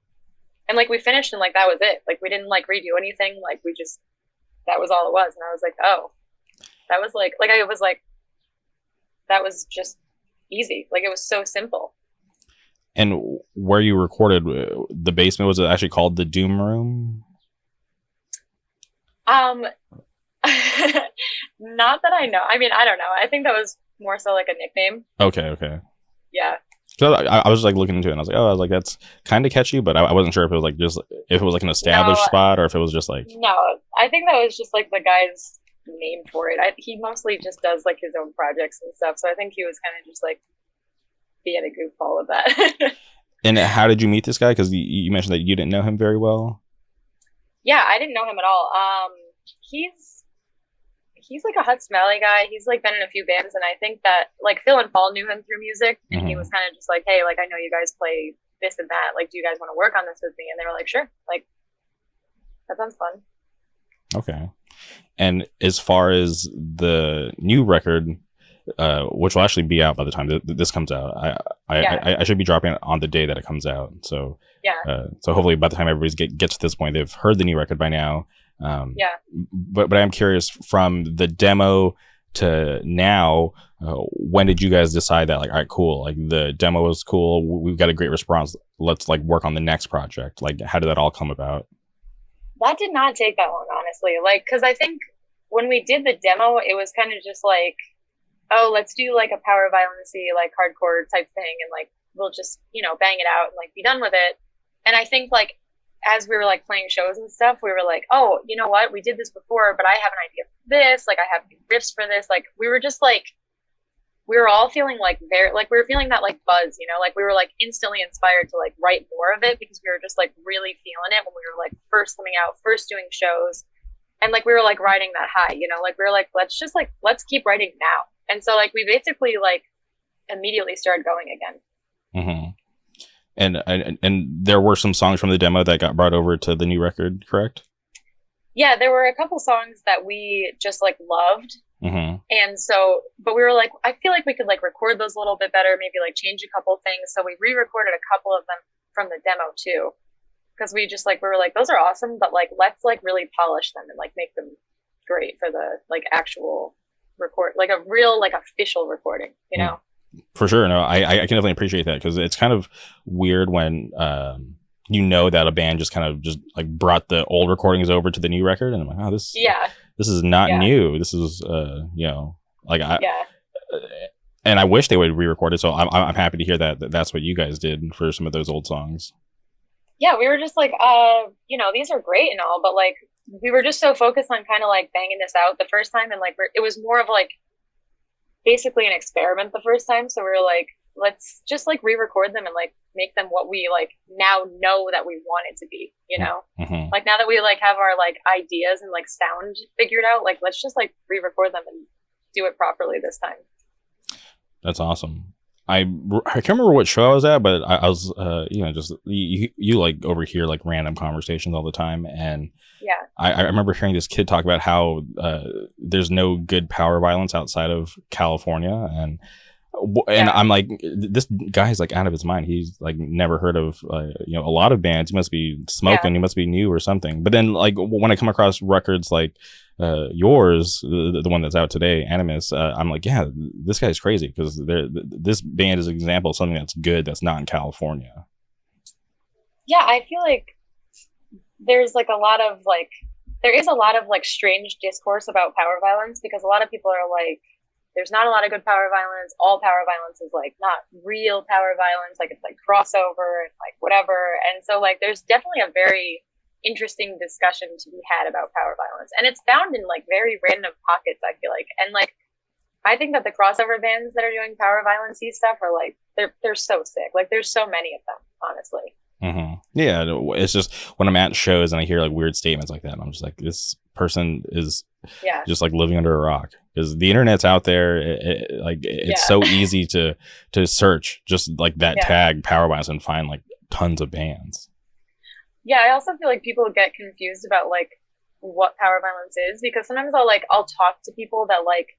And like we finished and like that was it. Like we didn't like redo anything. Like we just, that was all it was. And I was like, oh, that was like I was like, that was just easy. Like it was so simple. And where you recorded, the basement, was it actually called the Doom Room? Not that I know. I mean, I don't know. I think that was more so like a nickname. Okay. Yeah. So I was like looking into it and I was like, oh, I was like, that's kind of catchy, but I wasn't sure if it was like just if it was like an established spot or if it was just like. No, I think that was just like the guy's name for it. He mostly just does like his own projects and stuff. So I think he was kind of just like being a goofball with that. And how did you meet this guy? Because you mentioned that you didn't know him very well. Yeah, I didn't know him at all. He's like a Hudson Valley guy. He's like been in a few bands, and I think that like Phil and Paul knew him through music, and he was kind of just like, hey, like I know you guys play this and that. Like, do you guys want to work on this with me? And they were like, sure. Like, that sounds fun. Okay. And as far as the new record, which will actually be out by the time this comes out, I should be dropping it on the day that it comes out. So yeah. So hopefully by the time everybody gets to this point, they've heard the new record by now. But I'm curious, from the demo to now, when did you guys decide that like, all right, cool, like the demo was cool, we've got a great response, let's like work on the next project? Like, how did that all come about? That did not take that long, honestly. Like, because I think when we did the demo, it was kind of just like, oh, let's do like a power violency, like hardcore type thing, and like we'll just, you know, bang it out and like be done with it. And I think like as we were like playing shows and stuff, we were like, oh, you know what, we did this before, but I have an idea for this. Like I have riffs for this. Like we were just like, we were all feeling like very, like we were feeling that like buzz, you know, like we were like instantly inspired to like write more of it because we were just like really feeling it when we were like first coming out, first doing shows. And like we were like riding that high, you know, like we were like, let's keep writing now. And so like we basically like immediately started going again. Mm-hmm. And there were some songs from the demo that got brought over to the new record, correct? Yeah, there were a couple songs that we just like loved. Mm-hmm. And so, but we were like, I feel like we could like record those a little bit better, maybe like change a couple things. So we re-recorded a couple of them from the demo too. because we just like we were like those are awesome, but like let's like really polish them and like make them great for the like actual record, like a real like official recording, you know. For sure. No, I can definitely appreciate that, because it's kind of weird when you know that a band just kind of just like brought the old recordings over to the new record, and I'm like, oh, this is not new. This is you know, like and I wish they would re-record it. So I'm happy to hear that that's what you guys did for some of those old songs. Yeah, we were just like, you know, these are great and all, but like we were just so focused on kind of like banging this out the first time, and like it was more of like basically an experiment the first time. So we were like, let's just like re-record them and like make them what we like now know that we want it to be, you know. Like now that we like have our like ideas and like sound figured out, like let's just like re-record them and do it properly this time. That's awesome. I can't remember what show I was at, but I was you know, just you like overhear like random conversations all the time, and I remember hearing this kid talk about how there's no good power violence outside of California, and I'm like, this guy's like out of his mind. He's like never heard of you know, a lot of bands. He must be smoking. He must be new or something. But then like when I come across records like yours, the one that's out today, Animus, I'm like, yeah, this guy's crazy, because this band is an example of something that's good that's not in California. Yeah, I feel like there's like a lot of like there is a lot of like strange discourse about power violence, because a lot of people are like, there's not a lot of good power violence. All power violence is like not real power violence. Like it's like crossover and like whatever. And so like there's definitely a very interesting discussion to be had about power violence, and it's found in like very random pockets, I feel like. And like I think that the crossover bands that are doing power violence-y stuff are like they're so sick. Like there's so many of them, honestly. Yeah, it's just when I'm at shows and I hear like weird statements like that, and I'm just like, this person is just like living under a rock, because the internet's out there. It's so easy to search just like that tag power violence and find like tons of bands. Yeah, I also feel like people get confused about like what power violence is, because sometimes I'll talk to people that like,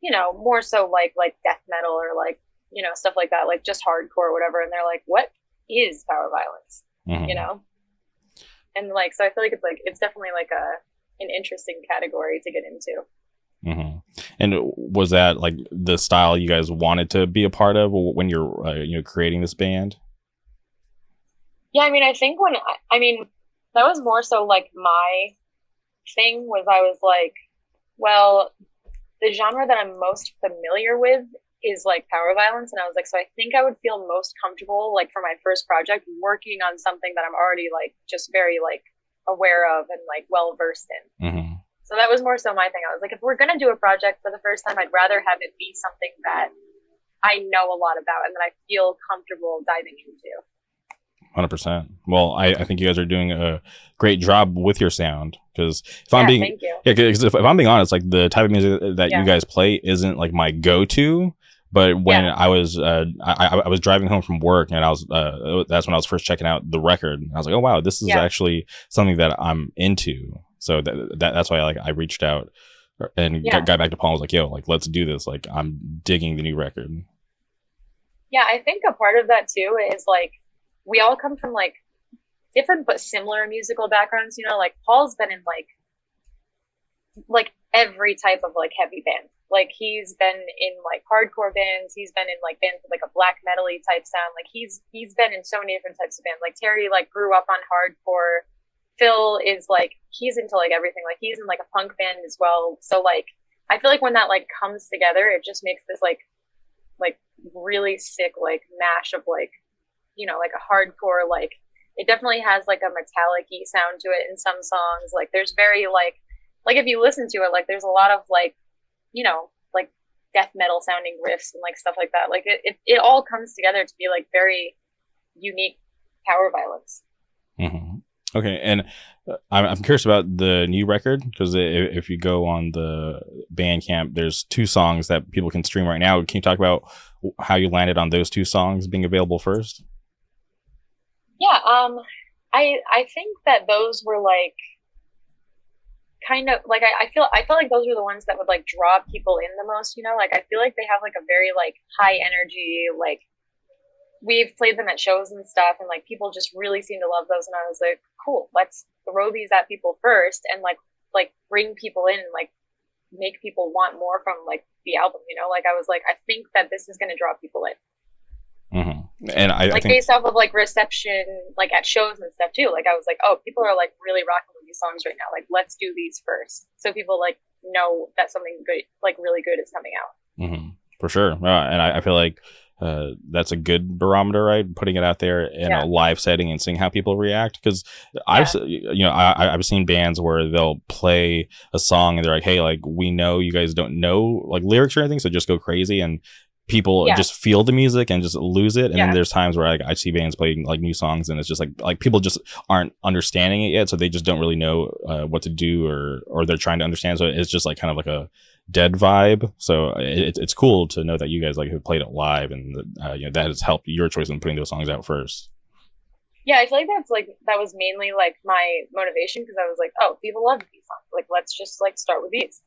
you know, more so like death metal or like, you know, stuff like that, like just hardcore or whatever, and they're like, what is power violence? You know? And like, so I feel like it's definitely like an interesting category to get into. And was that like the style you guys wanted to be a part of when you're you know, creating this band? Yeah, I mean, I think that was more so like my thing was I was like, well, the genre that I'm most familiar with is like power violence, and I was like, so I think I would feel most comfortable like for my first project working on something that I'm already like just very like aware of and like well versed in. So that was more so my thing. I was like, if we're gonna do a project for the first time, I'd rather have it be something that I know a lot about and that I feel comfortable diving into. 100%. Well, I think you guys are doing a great job with your sound, because if I'm being thank you. because if I'm being honest, like the type of music that you guys play isn't like my go-to. But when I was I was driving home from work, and I was that's when I was first checking out the record, and I was like, oh wow, this is actually something that I'm into. So that's why I reached out and got back to Paul and was like, yo, like let's do this. Like I'm digging the new record. Yeah, I think a part of that too is like we all come from like different but similar musical backgrounds, you know, like Paul's been in like every type of like heavy band. Like he's been in like hardcore bands, he's been in like bands with like a black metal-y type sound. Like he's been in so many different types of bands. Like Terry like grew up on hardcore. Phil is like he's into like everything. Like he's in like a punk band as well. So like I feel like when that like comes together, it just makes this like really sick like mash of like, you know, like a hardcore, like it definitely has like a metallic-y sound to it in some songs. Like there's very like if you listen to it, like there's a lot of like, you know, like death metal sounding riffs and like stuff like that. Like it all comes together to be like very unique power violence. Okay, and I'm curious about the new record, because if you go on the Bandcamp, there's 2 songs that people can stream right now. Can you talk about how you landed on those 2 songs being available first? Yeah, I think that those were like kind of like I feel like those were the ones that would like draw people in the most, you know. Like I feel like they have like a very like high energy, like we've played them at shows and stuff, and like people just really seem to love those. And I was like, cool, let's throw these at people first, and like bring people in, and like make people want more from like the album. You know, like I was like, I think that this is going to draw people in. And I like think based off of like reception, like at shows and stuff too. Like I was like, oh, people are like really rocking with these songs right now. Like let's do these first, so people like know that something good, like really good, is coming out. For sure. And I feel like that's a good barometer, right? Putting it out there in a live setting and seeing how people react. Because I've seen bands where they'll play a song and they're like, hey, like we know you guys don't know like lyrics or anything, so just go crazy, and people just feel the music and just lose it. And then there's times where I see bands playing like new songs and it's just like people just aren't understanding it yet, so they just don't really know what to do, or they're trying to understand, so it's just like kind of like a dead vibe. So it's cool to know that you guys like have played it live, and that has helped your choice in putting those songs out first. Yeah, I feel like that was mainly like my motivation, because I was like, oh, people love these songs, like let's just like start with these.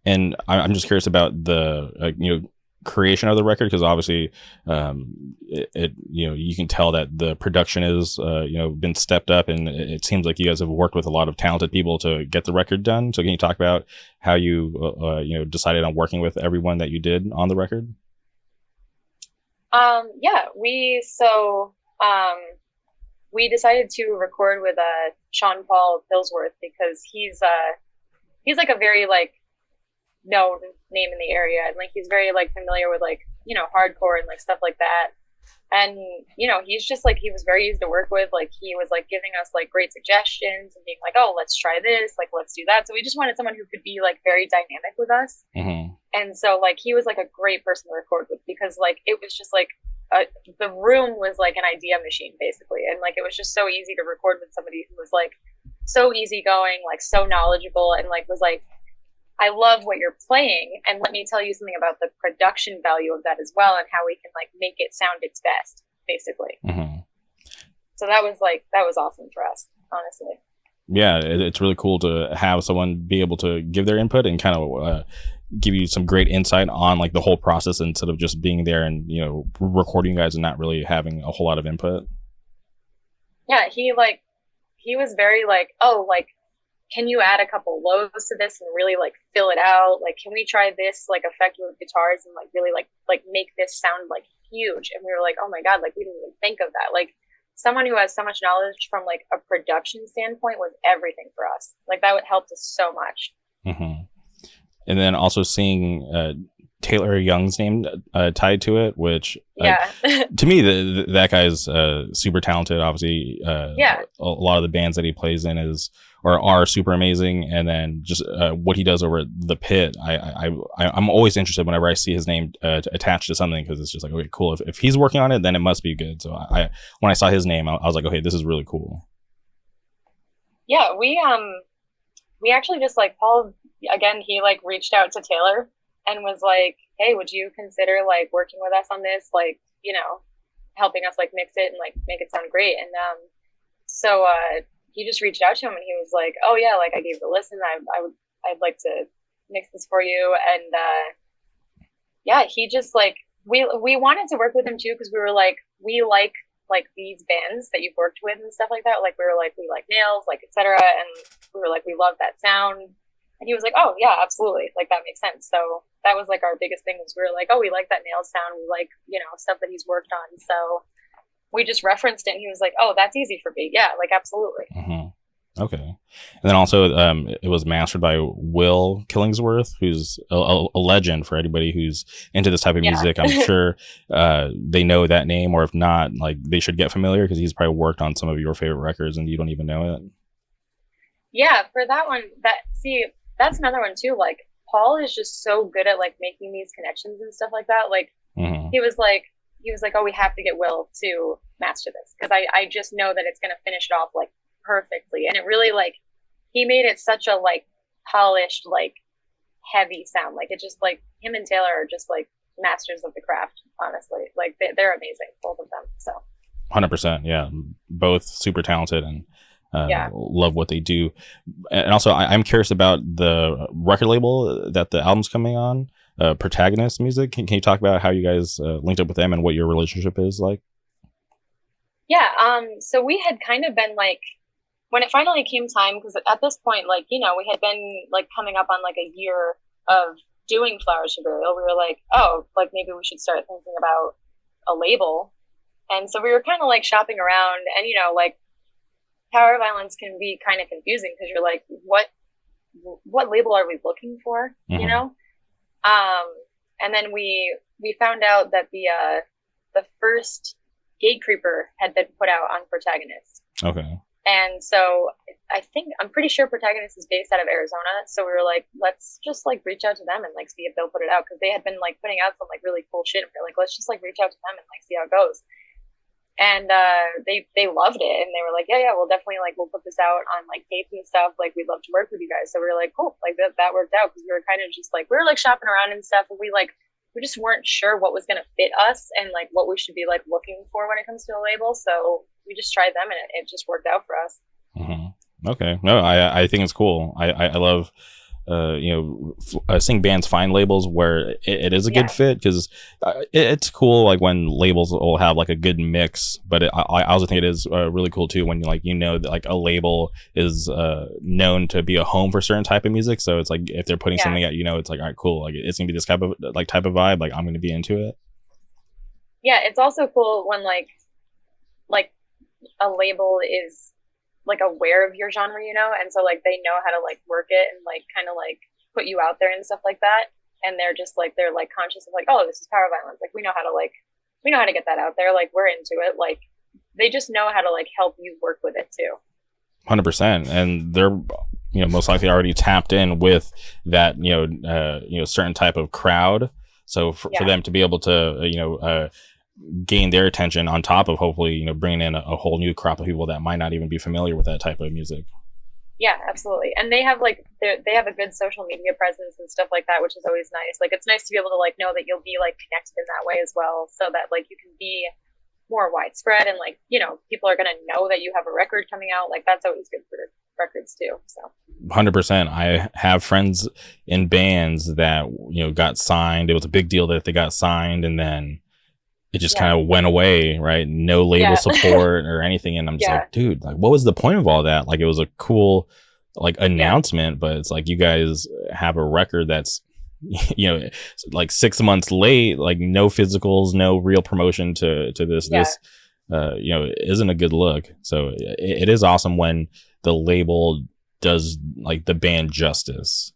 And I'm just curious about the creation of the record, because obviously you can tell that the production is been stepped up, and it seems like you guys have worked with a lot of talented people to get the record done. So can you talk about how you decided on working with everyone that you did on the record? We decided to record with Sean Paul Pillsworth, because he's like a very like known name in the area, and like he's very like familiar with like hardcore and like stuff like that. And he's just like, he was very easy to work with. Like he was like giving us like great suggestions and being like, oh, let's try this, like let's do that. So we just wanted someone who could be like very dynamic with us. And so like he was like a great person to record with, because like it was just like the room was like an idea machine basically, and like it was just so easy to record with somebody who was like so easygoing, like so knowledgeable, and like was like, I love what you're playing, and let me tell you something about the production value of that as well, and how we can like make it sound its best, basically. So that was awesome for us, honestly. Yeah, it's really cool to have someone be able to give their input and kind of give you some great insight on like the whole process, instead of just being there and recording you guys and not really having a whole lot of input. Yeah, he was very like, oh, like, can you add a couple lows to this and really like fill it out? Like, can we try this like effect with guitars and like really like make this sound like huge? And we were like, oh my God, like we didn't even think of that. Like someone who has so much knowledge from like a production standpoint was everything for us. Like that would help us so much. And then also seeing Taylor Young's name tied to it, which to me that guy's super talented. Obviously, a lot of the bands that he plays in are super amazing, and then just what he does over at the Pit. I'm always interested whenever I see his name attached to something, because it's just like, okay, cool. If he's working on it, then it must be good. So when I saw his name, I was like, okay, this is really cool. Yeah, we actually just like Paul again. He like reached out to Taylor and was like, hey, would you consider like working with us on this, like helping us like mix it and like make it sound great? And so he just reached out to him, and he was like, oh yeah, like I gave it a listen, I'd like to mix this for you. And he just like, we wanted to work with him too, because we were like, we like these bands that you've worked with and stuff like that. Like we were like, we like Nails, like etc. And we were like, we love that sound. And he was like, oh yeah, absolutely, like that makes sense. So that was like our biggest thing, was we were like, oh, we like that Nails sound, we like stuff that he's worked on. So we just referenced it, and he was like, oh, that's easy for me. Yeah, like absolutely. Okay. And then also it was mastered by Will Killingsworth, who's a legend for anybody who's into this type of music. I'm sure they know that name, or if not, like they should get familiar, because he's probably worked on some of your favorite records and you don't even know it. Yeah, for that one, that's another one too. Like Paul is just so good at like making these connections and stuff like that. Like he was like, oh, we have to get Will to master this, because I just know that it's going to finish it off like perfectly. And it really like, he made it such a like polished, like heavy sound. Like it just like, him and Taylor are just like masters of the craft, honestly. Like they're amazing, both of them. So 100%. Yeah. Both super talented and love what they do. And also I'm curious about the record label that the album's coming on. Protagonist Music. Can you talk about how you guys linked up with them and what your relationship is like? Yeah, so we had kind of been like, when it finally came time, because at this point, like, you know, we had been like coming up on like a year of doing Flowers for Burial. We were like, oh, like maybe we should start thinking about a label. And so we were kind of like shopping around, and you know, like Power Violence can be kind of confusing because you're like, what label are we looking for? You Mm-hmm. know? And then we found out that the first Gate Creeper had been put out on Protagonist. Okay. And so I'm pretty sure Protagonist is based out of Arizona. So we were like, let's just like reach out to them and like see if they'll put it out, because they had been like putting out some like really cool shit. And we are like, let's just like reach out to them and like see how it goes. And they loved it, and they were like, yeah, we'll definitely like we'll put this out on like tapes and stuff. Like, we'd love to work with you guys. So we were like, cool, like that worked out, because we were kind of just like, we were like shopping around and stuff, and we just weren't sure what was gonna fit us and like what we should be like looking for when it comes to a label. So we just tried them, and it just worked out for us. Mm-hmm. Okay. No, I think it's cool. I love seeing bands find labels where it is a good fit, because it's cool like when labels will have like a good mix, but I also think it is really cool too when that like a label is known to be a home for certain type of music. So it's like if they're putting something out, it's like, all right, cool, like it's gonna be this type of vibe, like I'm gonna be into it. Yeah, it's also cool when like a label is like aware of your genre, and so like they know how to like work it and like kind of like put you out there and stuff like that, and they're conscious of like, oh, this is Power Violence, like we know how to get that out there, like we're into it, like they just know how to like help you work with it too. 100%. And they're most likely already tapped in with that certain type of crowd, so for them to be able to gain their attention on top of hopefully bringing in a whole new crop of people that might not even be familiar with that type of music. Yeah, absolutely. And they have they have a good social media presence and stuff like that, which is always nice. Like it's nice to be able to like know that you'll be like connected in that way as well, so that like you can be more widespread, and like people are gonna know that you have a record coming out. Like that's always good for records too. So 100%. I have friends in bands that got signed. It was a big deal that they got signed, and then it just kind of went away, right? No label support or anything. And I'm just like, dude, like, what was the point of all that? Like, it was a cool, like, announcement, but it's like, you guys have a record that's, like 6 months late, like no physicals, no real promotion to this, isn't a good look. So it is awesome when the label does like the band justice.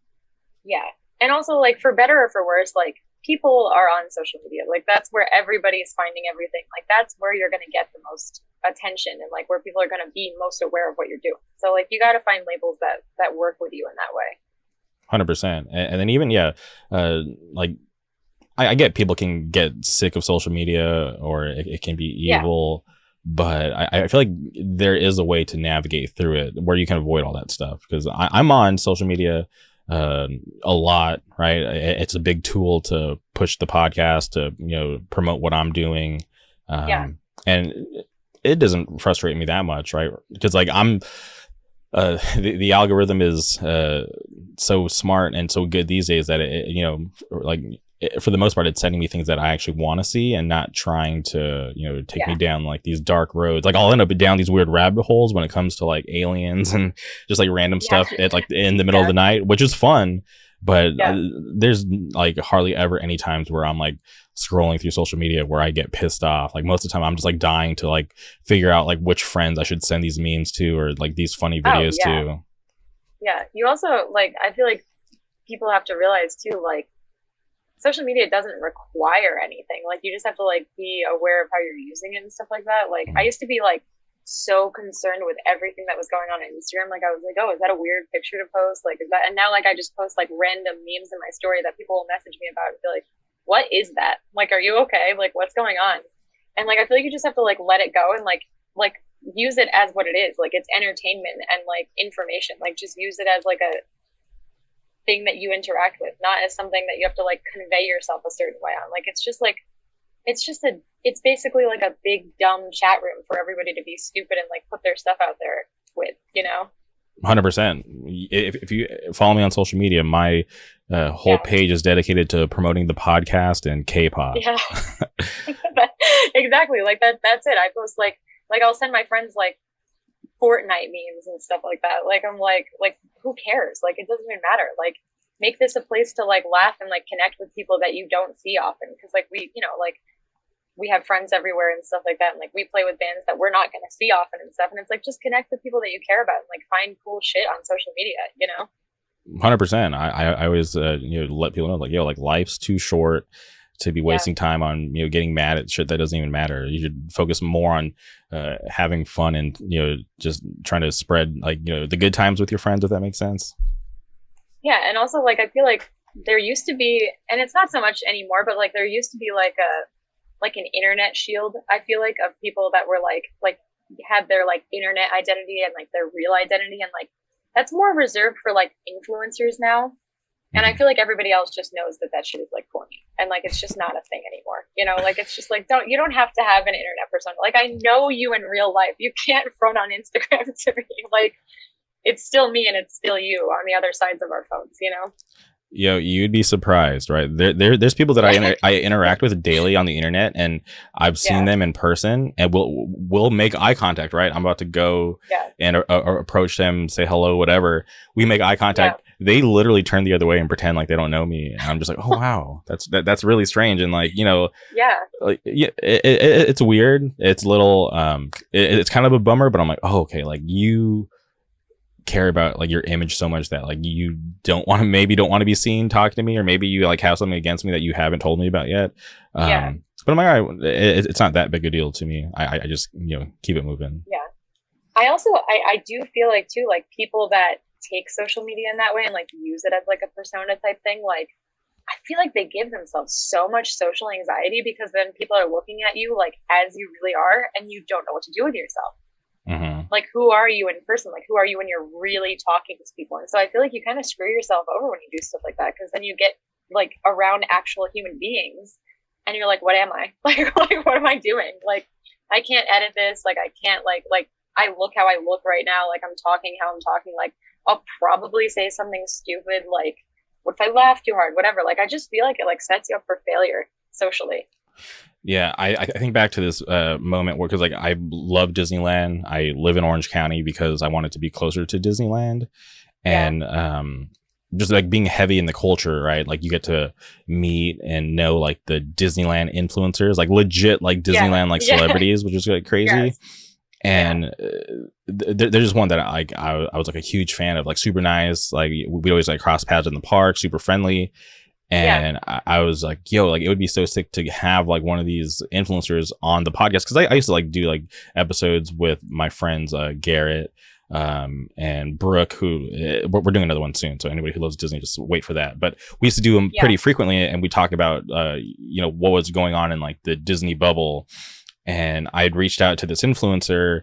Yeah. And also like for better or for worse, like, people are on social media. Like that's where everybody's finding everything. Like that's where you're going to get the most attention, and like where people are going to be most aware of what you're doing. So like you got to find labels that work with you in that way. 100%. And then even like I get people can get sick of social media, or it can be evil, but I feel like there is a way to navigate through it where you can avoid all that stuff, because I'm on social media a lot, right? It's a big tool to push the podcast, to promote what I'm doing, and it doesn't frustrate me that much, right? Because like I'm the algorithm is so smart and so good these days that for the most part, it's sending me things that I actually want to see, and not trying to, take me down like these dark roads. Like I'll end up down these weird rabbit holes when it comes to like aliens and just like random stuff at like in the middle of the night, which is fun. But there's like hardly ever any times where I'm like scrolling through social media where I get pissed off. Like most of the time, I'm just like dying to like figure out like which friends I should send these memes to, or like these funny videos to. Yeah. You also like, I feel like people have to realize too, like, social media doesn't require anything. Like you just have to like be aware of how you're using it and stuff like that. Like I used to be like so concerned with everything that was going on Instagram. Like I was like, oh, is that a weird picture to post? Like is that? And now like I just post like random memes in my story that people will message me about and be like, what is that? Like, are you okay? Like what's going on? And like I feel like you just have to like let it go and like use it as what it is. Like it's entertainment and like information. Like just use it as like a thing that you interact with, not as something that you have to like convey yourself a certain way on. Like it's basically like a big dumb chat room for everybody to be stupid and like put their stuff out there with. 100%. If you follow me on social media, my whole page is dedicated to promoting the podcast and K-pop. Yeah. Exactly. Like that's it. I post like I'll send my friends like Fortnite memes and stuff like that. Like I'm like who cares? Like it doesn't even matter. Like make this a place to like laugh and like connect with people that you don't see often, because like we, you know, like we have friends everywhere and stuff like that, and like we play with bands that we're not going to see often and stuff, and it's like just connect with people that you care about and like find cool shit on social media, you know. 100%. I always you know, let people know like, yo, like life's too short to be wasting time on, you know, getting mad at shit that doesn't even matter. You should focus more on having fun and, you know, just trying to spread like, you know, the good times with your friends, if that makes sense. Yeah, and also like I feel like there used to be, and it's not so much anymore, but like there used to be like an internet shield, I feel like, of people that were like had their like internet identity and like their real identity, and like that's more reserved for like influencers now. And I feel like everybody else just knows that shit is like corny, and like it's just not a thing anymore, you know. Like it's just like you don't have to have an internet persona. Like I know you in real life, you can't front on Instagram to me. Like it's still me and it's still you on the other sides of our phones, you know. Yo, you'd be surprised, right? There's people that I interact with daily on the internet, and I've seen them in person, and we'll make eye contact, right? I'm about to go and approach them, say hello, whatever. We make eye contact. They literally turn the other way and pretend like they don't know me, and I'm just like, oh wow, that's really strange, and like, you know, like it's weird. It's a little it's kind of a bummer, but I'm like, oh okay, like you care about like your image so much that like you don't want to be seen talking to me, or maybe you like have something against me that you haven't told me about yet. But I'm like, all right, it's not that big a deal to me. I just, you know, keep it moving. I also I do feel like too, like people that take social media in that way and like use it as like a persona type thing, like I feel like they give themselves so much social anxiety, because then people are looking at you like as you really are, and you don't know what to do with yourself. Like, who are you in person? Like, who are you when you're really talking to people? And so I feel like you kind of screw yourself over when you do stuff like that, because then you get like around actual human beings and you're like, what am I? Like what am I doing? Like, I can't edit this. Like, I can't like I look how I look right now. Like, I'm talking how I'm talking. Like, I'll probably say something stupid. Like, what if I laugh too hard? Whatever. Like, I just feel like it like sets you up for failure socially. Yeah, I think back to this moment where, because like I love Disneyland. I live in Orange County because I wanted to be closer to Disneyland, and just like being heavy in the culture, right? Like you get to meet and know like the Disneyland influencers, like legit like Disneyland like celebrities, which is like crazy. And there's just one that I was like a huge fan of, like super nice. Like we always like cross paths in the park, super friendly. And I was like, yo, like it would be so sick to have like one of these influencers on the podcast, because I used to like do like episodes with my friends Garrett and Brooke, who we're doing another one soon, so anybody who loves Disney, just wait for that. But we used to do them pretty frequently, and we talk about you know, what was going on in like the Disney bubble. And I had reached out to this influencer,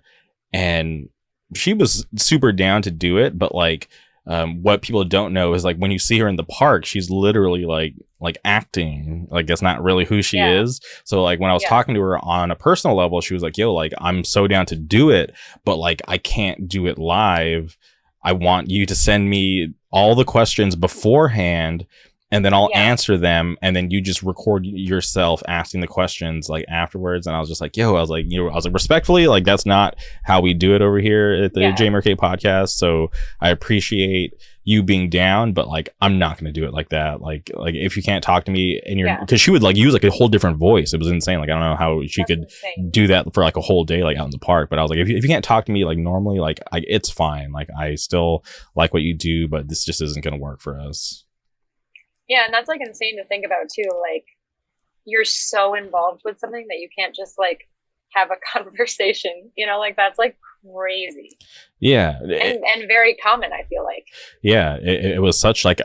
and she was super down to do it, but like what people don't know is like when you see her in the park, she's literally like acting like that's not really who she is. So like when I was talking to her on a personal level, she was like, yo, like I'm so down to do it, but like I can't do it live. I want you to send me all the questions beforehand, and then I'll answer them, and then you just record yourself asking the questions like afterwards. And I was just like, yo, I was like, respectfully, like that's not how we do it over here at the JMRK podcast. So I appreciate you being down, but like I'm not going to do it like that. Like if you can't talk to me and you're, because she would like use like a whole different voice. It was insane. Like I don't know how she could do that for like a whole day, like out in the park. But I was like, if you can't talk to me like normally, like it's fine. Like I still like what you do, but this just isn't going to work for us. Yeah, and that's like insane to think about too. Like you're so involved with something that you can't just like have a conversation, you know, like that's like crazy. Yeah. And very common, I feel like. Yeah, it was such like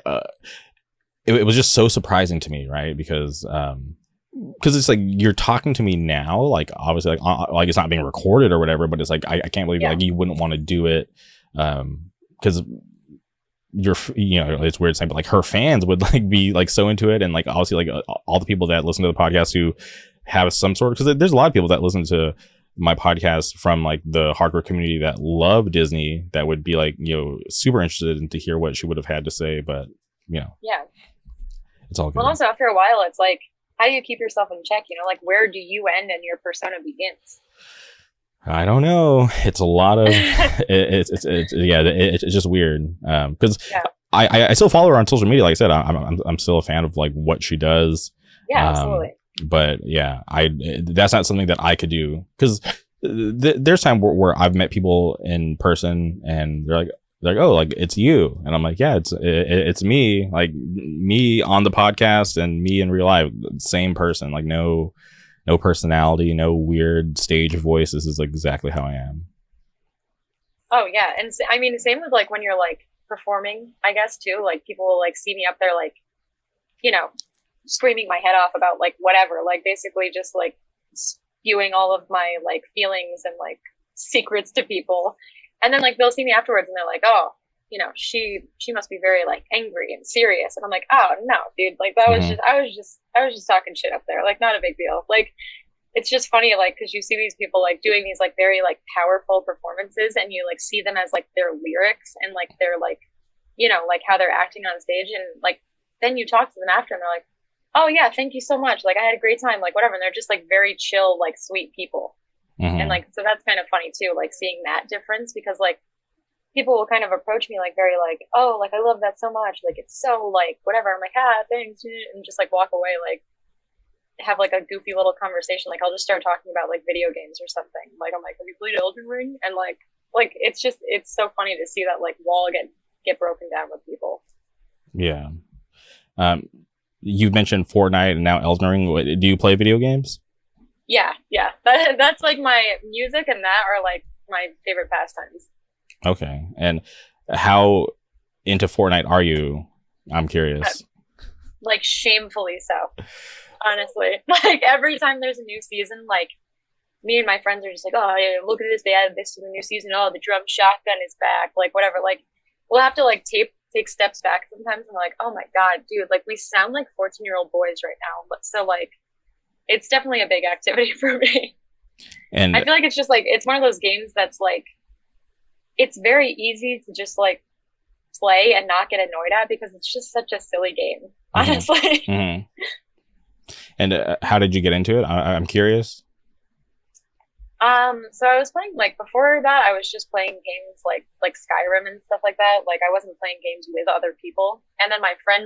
it was just so surprising to me, right? Because it's like you're talking to me now, like obviously like it's not being recorded or whatever, but it's like I can't believe like you wouldn't want to do it because you know, it's weird saying, but like her fans would like be like so into it, and like obviously like all the people that listen to the podcast who have some sort of, because there's a lot of people that listen to my podcast from like the hardcore community that love Disney that would be like, you know, super interested in to hear what she would have had to say, but you know, Yeah. it's all good. Well, also after a while, it's like, how do you keep yourself in check? You know, like where do you end and your persona begins? I don't know. It's a lot of it's just weird. Because Yeah. I still follow her on social media. Like I said, I'm still a fan of like what she does. Yeah, absolutely. But yeah, that's not something that I could do, because there's time where I've met people in person and they're like, oh, like it's you, and I'm like, yeah, it's me, like me on the podcast and me in real life, same person, like no personality, no weird stage voice. This is exactly how I am. Oh yeah, and I mean, same with like when you're like performing, I guess too. Like people will like see me up there, like, you know, screaming my head off about like whatever, like basically just like spewing all of my like feelings and like secrets to people, and then like they'll see me afterwards and they're like, oh, you know, she must be very like angry and serious, and I'm like, oh no, dude, like that was just I was just talking shit up there, like not a big deal. Like it's just funny, like, because you see these people like doing these like very like powerful performances, and you like see them as like their lyrics and like their like, you know, like how they're acting on stage, and like then you talk to them after and they're like, oh yeah, thank you so much, like I had a great time, like whatever, and they're just like very chill, like sweet people. And like, so that's kind of funny too, like seeing that difference, because like people will kind of approach me like very like, oh, like I love that so much, like it's so like whatever, I'm like, ah, thanks, and just like walk away, like have like a goofy little conversation. Like I'll just start talking about like video games or something, like I'm like, have you played Elden Ring? And like it's just, it's so funny to see that like wall get broken down with people. Yeah. You mentioned Fortnite and now Elden Ring. Do you play video games? Yeah. That's like my music, and that are like my favorite pastimes. Okay. And how into Fortnite are you? I'm curious. Like shamefully so, honestly. Like every time there's a new season, like me and my friends are just like, oh yeah, look at this, they added this to the new season, oh the drum shotgun is back, like whatever. Like we'll have to like take steps back sometimes, and we're like, oh my god, dude, like we sound like 14-year-old boys right now. But so like it's definitely a big activity for me. And I feel like it's just like, it's one of those games that's like, it's very easy to just like play and not get annoyed at, because it's just such a silly game, honestly. And how did you get into it? I'm curious. So I was playing, like before that I was just playing games like Skyrim and stuff like that. Like I wasn't playing games with other people, and then my friend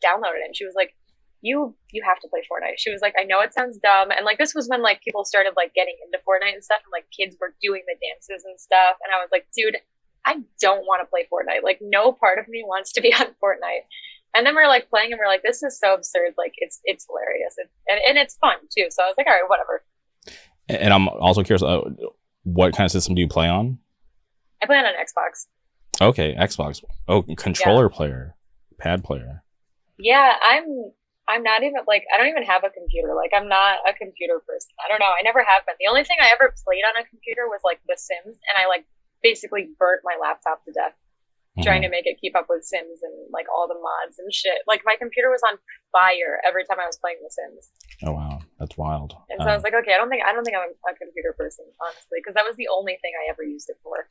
downloaded it and she was like, you have to play Fortnite. She was like, I know it sounds dumb, and like this was when like people started like getting into Fortnite and stuff, and like kids were doing the dances and stuff, and I was like, dude, I don't want to play Fortnite. Like no part of me wants to be on Fortnite. And then we're like playing and we're like, this is so absurd, like it's hilarious, and it's fun too. So I was like, all right, whatever. And I'm also curious, what kind of system do you play on? I play on an Xbox. Okay, Xbox. Oh, controller player, pad player. Yeah, I'm not even like, I don't even have a computer. Like I'm not a computer person. I don't know. I never have been. The only thing I ever played on a computer was like The Sims, and I like basically burnt my laptop to death trying to make it keep up with Sims and like all the mods and shit. Like my computer was on fire every time I was playing The Sims. Oh wow, that's wild. And so I was like, okay, I don't think I'm a computer person, honestly, because that was the only thing I ever used it for.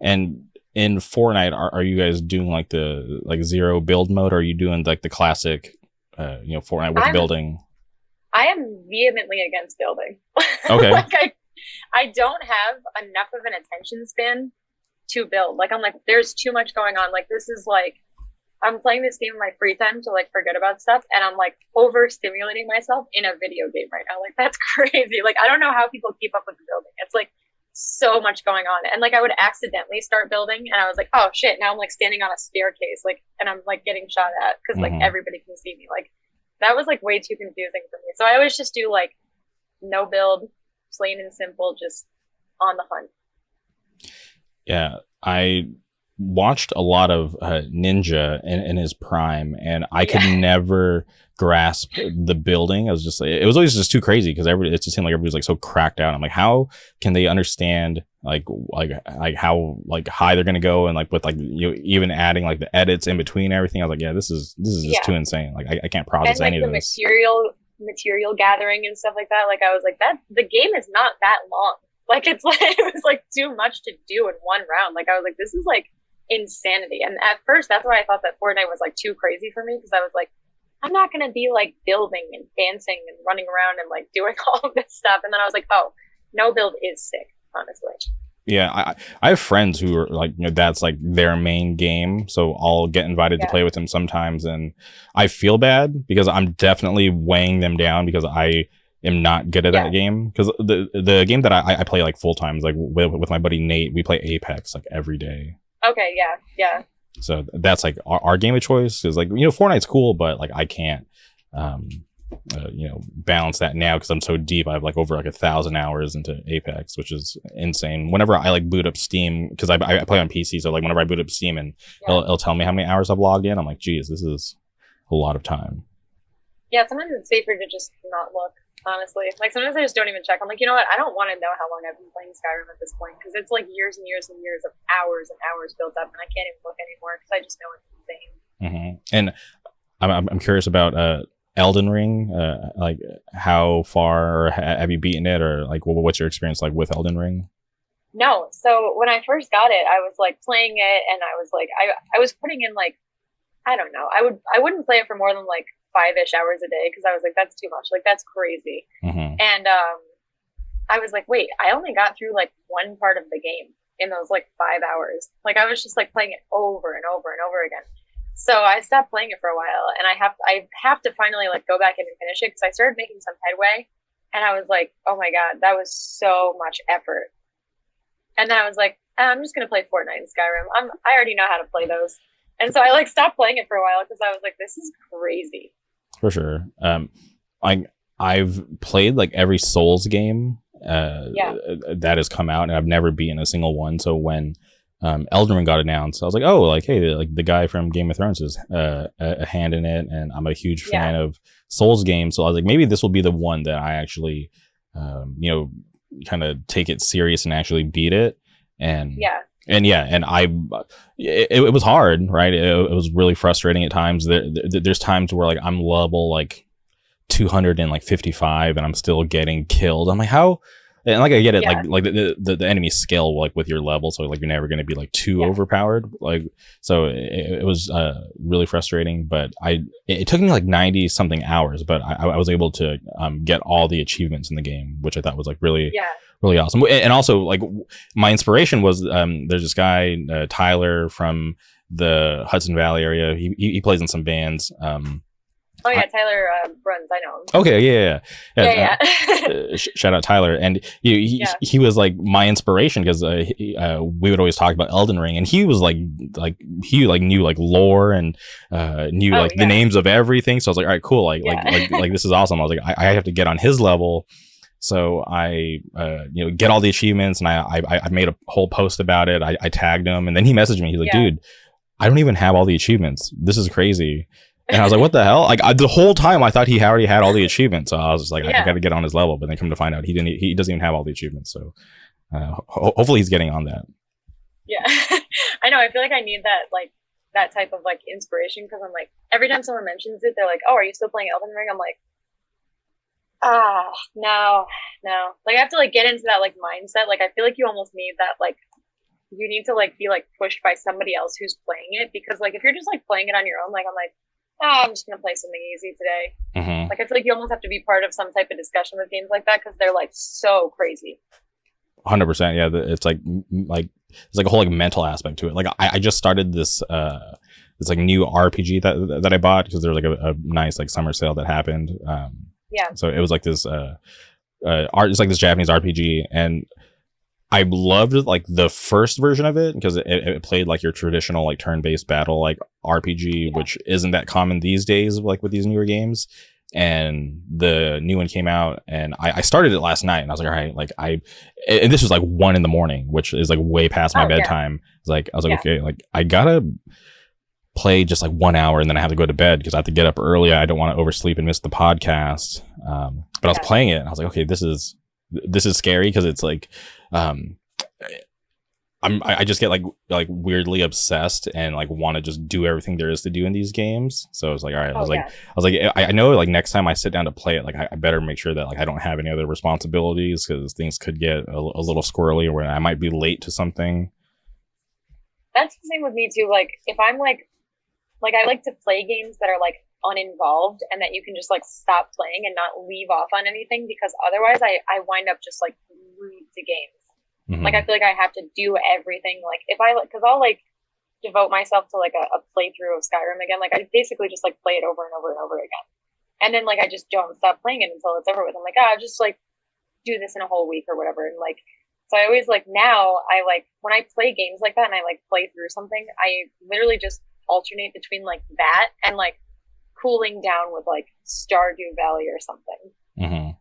And in Fortnite, are you guys doing like the zero build mode, or are you doing like the classic Fortnite with building? I am vehemently against building. Okay. Like I don't have enough of an attention span to build. Like I'm like, there's too much going on. Like this is like, I'm playing this game in my free time to like forget about stuff, and I'm like overstimulating myself in a video game right now. Like that's crazy. Like I don't know how people keep up with the building. It's like so much going on, and like I would accidentally start building, and I was like, oh shit, now I'm like standing on a staircase, like, and I'm like getting shot at because like everybody can see me. Like that was like way too confusing for me. So I always just do like no build, plain and simple, just on the hunt. Yeah, I watched a lot of Ninja in his prime, and I could never grasp the building. I was just, it was always just too crazy, because it just seemed like everybody was like so cracked out. I'm like, how can they understand like how like high they're gonna go, and like with like even adding like the edits in between everything. I was like, yeah, this is just too insane. Like I can't process any of this. Material gathering and stuff like that. Like I was like, that the game is not that long. Like it's like it was like too much to do in one round. Like I was like, this is like insanity. And at first, that's why I thought that Fortnite was like too crazy for me because I was like, I'm not gonna be like building and dancing and running around and like doing all of this stuff. And then I was like, oh, no build is sick, honestly. Yeah, I have friends who are like, that's like their main game, so I'll get invited to play with them sometimes, and I feel bad because I'm definitely weighing them down because I am not good at that game. Because the game that I play like full time is like with my buddy Nate. We play Apex like every day. Okay, yeah. So that's like our game of choice is like, Fortnite's cool, but like I can't balance that now because I'm so deep. I have like over like 1,000 hours into Apex, which is insane. Whenever I like boot up Steam, because I play on PC, so like whenever I boot up Steam and it'll tell me how many hours I've logged in, I'm like, geez, this is a lot of time. Yeah, sometimes it's safer to just not look, honestly. Like sometimes I just don't even check. I'm like, you know what? I don't want to know how long I've been playing Skyrim at this point because it's like years and years and years of hours and hours built up, and I can't even look anymore because I just know it's insane. Mm-hmm. And I'm curious about Elden Ring. Like how far have you beaten it, or like what's your experience like with Elden Ring? No, so when I first got it, I was like playing it, and I was like, I was putting in like, I don't know, I wouldn't play it for more than like 5-ish hours a day because I was like, that's too much, like that's crazy. Mm-hmm. And I was like, wait, I only got through like one part of the game in those like 5 hours. Like I was just like playing it over and over and over again. So I stopped playing it for a while, and I have to finally like go back in and finish it because I started making some headway, and I was like, oh my god, that was so much effort. And then I was like, I'm just gonna play Fortnite and Skyrim. I already know how to play those, and so I like stopped playing it for a while because I was like, this is crazy. For sure. I've played like every Souls game that has come out, and I've never beaten a single one. So when Elden Ring got announced, I was like, oh, like, hey, like the guy from Game of Thrones is a hand in it, and I'm a huge fan of Souls games. So I was like, maybe this will be the one that I actually, kind of take it serious and actually beat it. And it was hard, right? It was really frustrating at times. There's times where like I'm level like 255 and I'm still getting killed. I'm like, how? And like I get it, like the enemy scale like with your level, so like you're never going to be like too overpowered. Like so, it was really frustrating. But it took me like 90 something hours, but I was able to get all the achievements in the game, which I thought was like really awesome. And also like my inspiration was there's this guy Tyler from the Hudson Valley area. He plays in some bands. Oh yeah, Tyler Bruns, I know him. Okay, yeah. Shout out Tyler, and he was like my inspiration because we would always talk about Elden Ring, and he was like he knew like lore and knew like the names of everything. So I was like, all right, cool, like this is awesome. I was like, I have to get on his level. So I get all the achievements, and I made a whole post about it. I tagged him, and then he messaged me. He's like, dude, I don't even have all the achievements. This is crazy. And I was like, what the hell? Like the whole time I thought he already had all the achievements. So I was just like, I got to get on his level. But then come to find out he doesn't even have all the achievements. So hopefully he's getting on that. Yeah. I know. I feel like I need that, like that type of like inspiration. Cause I'm like, every time someone mentions it, they're like, oh, are you still playing Elden Ring? I'm like, no. Like I have to like get into that like mindset. Like I feel like you almost need that, like you need to like be like pushed by somebody else who's playing it. Because like if you're just like playing it on your own, like I'm like, I'm just gonna play something easy today. Mm-hmm. Like I feel like you almost have to be part of some type of discussion with games like that because they're like so crazy. 100%. Yeah, it's like it's like a whole like mental aspect to it. Like I just started this like new RPG that I bought because there was like a nice like summer sale that happened. So it was like this it's like this Japanese RPG, and I loved like the first version of it because it played like your traditional like turn-based battle like RPG, which isn't that common these days like with these newer games. And the new one came out, and I started it last night, and I was like, all right, like and this was like 1 a.m, which is like way past my bedtime. I was like, okay, like I gotta play just like 1 hour, and then I have to go to bed because I have to get up early. I don't want to oversleep and miss the podcast. But I was playing it, and I was like, okay, this is scary because it's like I just get like weirdly obsessed and like want to just do everything there is to do in these games. So it's like, all right, I know like next time I sit down to play it, like I better make sure that like I don't have any other responsibilities, because things could get a little squirrely, or I might be late to something. That's the same with me too. Like if I'm like I like to play games that are like uninvolved and that you can just like stop playing and not leave off on anything, because otherwise I wind up just like glued to games. Mm-hmm. Like I feel like I have to do everything. Like if I because I'll like devote myself to like a playthrough of Skyrim again. Like I basically just like play it over and over and over again, and then like I just don't stop playing it until it's over with. I'm like, I'll just like do this in a whole week or whatever. And like so I always like now I like when I play games like that and I like play through something, I literally just alternate between like that and like cooling down with like Stardew Valley or something. Mm-hmm.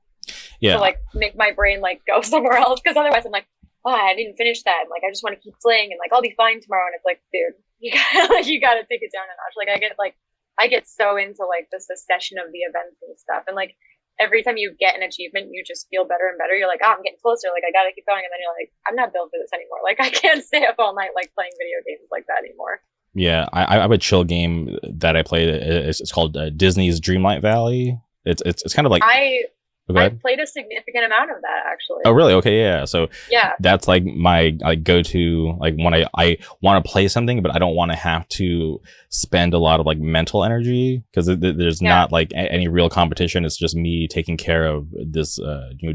Yeah. To like make my brain like go somewhere else, because otherwise I'm like, oh, I didn't finish that. And, like, I just want to keep playing, and like, I'll be fine tomorrow. And it's like, dude, you gotta take it down a notch. Like, I get so into like the succession of the events and stuff. And like, every time you get an achievement, you just feel better and better. You're like, oh, I'm getting closer. Like, I gotta keep going. And then you're like, I'm not built for this anymore. Like, I can't stay up all night, like playing video games like that anymore. Yeah. I have a chill game that I played. It's called Disney's Dreamlight Valley. It's kind of like, I played a significant amount of that, actually. Oh, really? Okay, yeah. So yeah, that's like my like go-to, like when I want to play something, but I don't want to have to spend a lot of like mental energy, because there's not like any real competition. It's just me taking care of this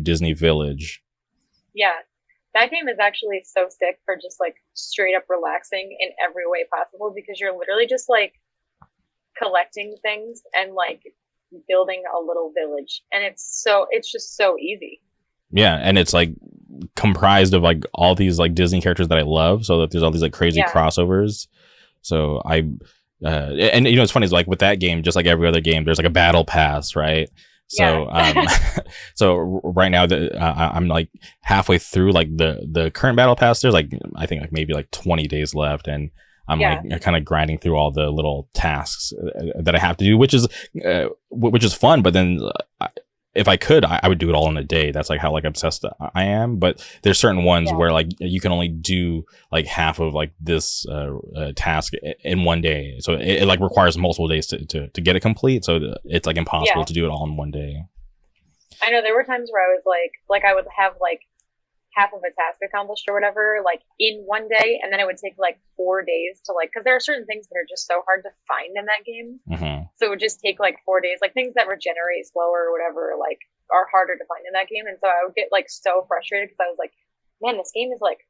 Disney village. Yeah, that game is actually so sick for just like straight up relaxing in every way possible, because you're literally just like collecting things and like building a little village, and it's just so easy. Yeah, and it's like comprised of like all these like Disney characters that I love, so that there's all these like crazy crossovers. So and it's funny, is like with that game, just like every other game, there's like a battle pass, right? So so right now I'm like halfway through like the current battle pass. There's like I think like maybe like 20 days left, and I'm like kind of grinding through all the little tasks that I have to do, which is fun. But then if I could, I would do it all in a day. That's like how like obsessed I am. But there's certain ones where like you can only do like half of like this task in one day. So it like requires multiple days to get it complete. So it's like impossible to do it all in one day. I know there were times where I was like I would have like half of a task accomplished or whatever, like in one day, and then it would take like 4 days to like, because there are certain things that are just so hard to find in that game. Mm-hmm. So it would just take like 4 days, like things that regenerate slower or whatever, like are harder to find in that game. And so I would get like so frustrated, because I was like, man, this game is like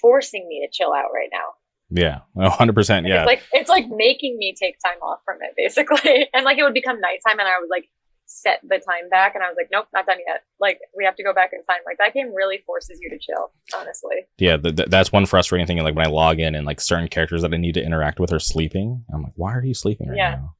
forcing me to chill out right now. Yeah, 100%. Yeah, it's like making me take time off from it, basically. And like it would become nighttime, and I would like set the time back, and I was like, nope, not done yet. Like we have to go back in time. Like that game really forces you to chill, honestly. Yeah, that's one frustrating thing. Like when I log in and like certain characters that I need to interact with are sleeping, I'm like, why are you sleeping right now?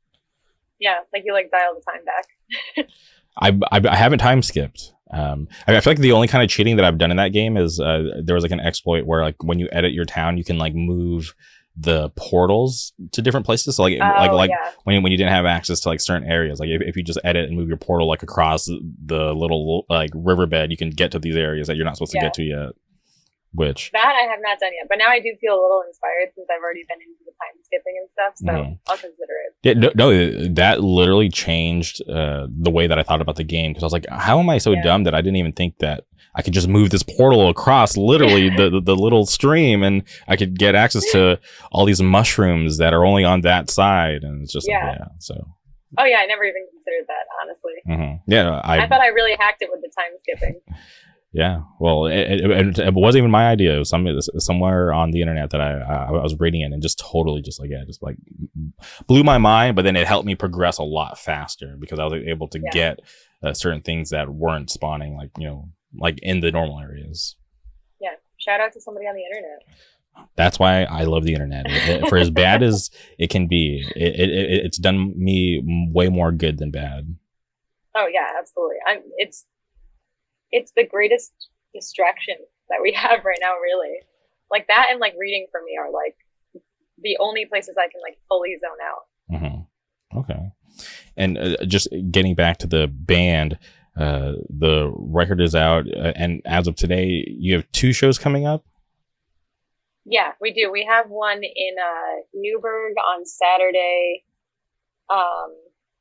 Yeah, like you like dial the time back. I haven't time skipped. I feel like the only kind of cheating that I've done in that game is there was like an exploit where like when you edit your town, you can like move the portals to different places. So when you didn't have access to like certain areas, like if you just edit and move your portal like across the little like riverbed, you can get to these areas that you're not supposed to get to yet. Which that I have not done yet, but now I do feel a little inspired since I've already been into the time skipping and stuff, so I'll consider it. Yeah, no, that literally changed the way that I thought about the game, because I was like, how am I so dumb that I didn't even think that I could just move this portal across literally the little stream, and I could get access to all these mushrooms that are only on that side, and it's just so. Oh yeah, I never even considered that, honestly. Mm-hmm. Yeah, I thought I really hacked it with the time skipping. Yeah, well, it wasn't even my idea. It was somewhere on the internet that I was reading it, and just totally just blew my mind. But then it helped me progress a lot faster, because I was able to get certain things that weren't spawning like in the normal areas. Yeah, shout out to somebody on the internet. That's why I love the internet. For as bad as it can be, it's done me way more good than bad. Oh yeah, absolutely. It's the greatest distraction that we have right now, really. Like that and like reading for me are like the only places I can like fully zone out. Mm-hmm. Okay. And just getting back to the band, the record is out, and as of today, you have 2 shows coming up? Yeah, we do. We have one in Newburgh on Saturday, um,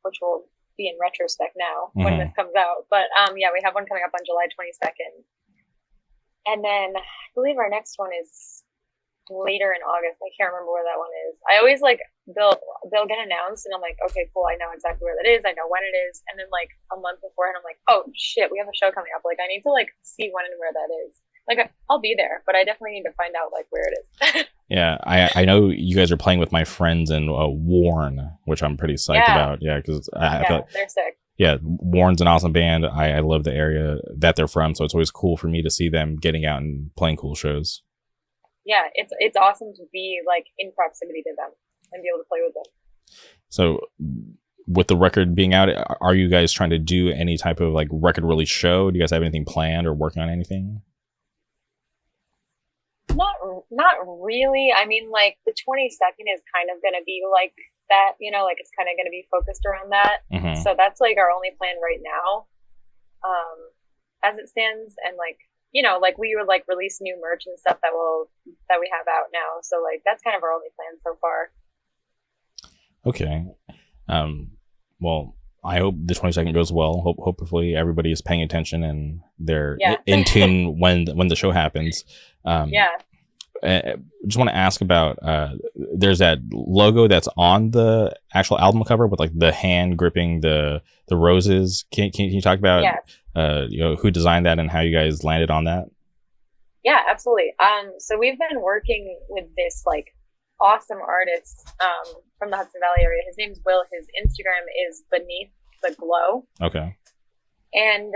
which will be in retrospect now when this Hmm. comes out. But yeah, we have one coming up on July 22nd. And then I believe our next one is later in August. I can't remember where that one is. I always like they'll get announced and I'm like, okay, cool, I know exactly where that is. I know when it is. And then like a month beforehand, I'm like, oh shit, we have a show coming up. Like I need to like see when and where that is. Like I'll be there, but I definitely need to find out like where it is. Yeah, I know you guys are playing with my friends in Warren, which I'm pretty psyched Yeah, about. Yeah, because I feel yeah, like, they're sick. yeah, Warren's an awesome band. I love the area that they're from, so it's always cool for me to see them getting out and playing cool shows. Yeah, it's awesome to be like in proximity to them and be able to play with them. So, with the record being out, are you guys trying to do any type of like record release show? Do you guys have anything planned or working on anything? Not not really. I mean, like the 22nd is kind of going to be like that, you know, like it's kind of going to be focused around that. Hmm. So that's like our only plan right now, um, as it stands. And like, you know, like we would like release new merch and stuff that we have out now. So like that's kind of our only plan so far. Okay. Um, well, I hope the 22nd goes well. Hopefully everybody is paying attention and they're Yeah. in tune when the show happens. Um, Yeah. just want to ask about there's that logo that's on the actual album cover with like the hand gripping the roses. Can you talk about Yeah. who designed that and how you guys landed on that? Yeah, absolutely. So we've been working with this like awesome artist from the Hudson Valley area. His name's Will. His Instagram is Beneath the Glow, Okay. and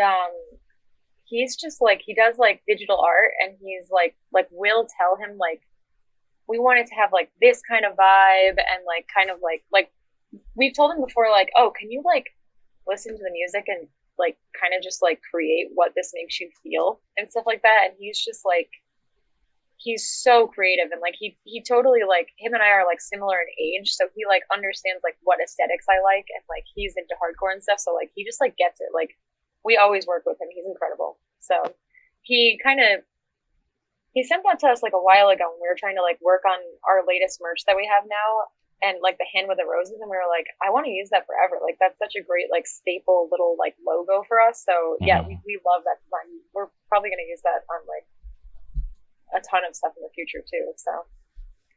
he's just like he does like digital art, and he's like we'll tell him like we wanted to have like this kind of vibe, and like kind of like we've told him before like, oh, can you like listen to the music and like kind of just like create what this makes you feel and stuff like that. And he's just like he's so creative, and like he totally like him and I are like similar in age, so he like understands like what aesthetics I like, and like he's into hardcore and stuff, so like he just like gets it. Like we always work with him. He's incredible. So he kind of he sent that to us like a while ago when we were trying to like work on our latest merch that we have now, and like the hand with the roses, and we were like, I want to use that forever. Like that's such a great like staple little like logo for us. So yeah, Hmm. we love that design. We're probably gonna use that on like a ton of stuff in the future too. So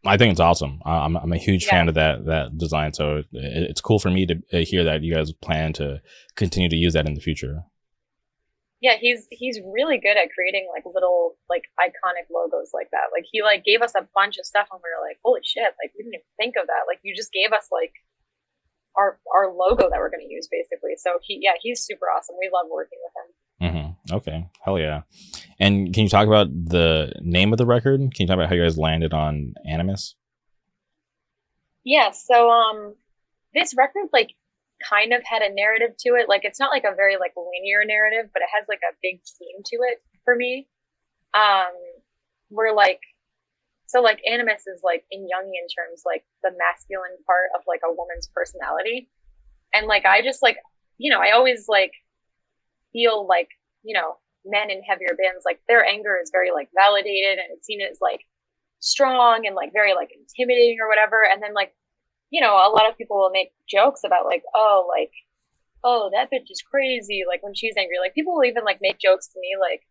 I think it's awesome. I'm a huge yeah, fan of that design. So it's cool for me to hear that you guys plan to continue to use that in the future. yeah, he's really good at creating like little like iconic logos like that. Like he like gave us a bunch of stuff, and we were like, holy shit! Like we didn't even think of that. Like you just gave us like our logo that we're going to use basically. So he's super awesome. We love working with him. Okay. Hell yeah. And can you talk about the name of the record? Can you talk about how you guys landed on Animus? Yeah, so this record like kind of had a narrative to it. Like it's not like a very like linear narrative, but it has like a big theme to it for me. Um we're like so like animus is like in Jungian terms like the masculine part of like a woman's personality. And like I just like I always like feel like, men in heavier bands like their anger is very like validated and it's seen as like strong and like very like intimidating or whatever. And then like a lot of people will make jokes about like, oh, that bitch is crazy. Like when she's angry, like people will even like make jokes to me like,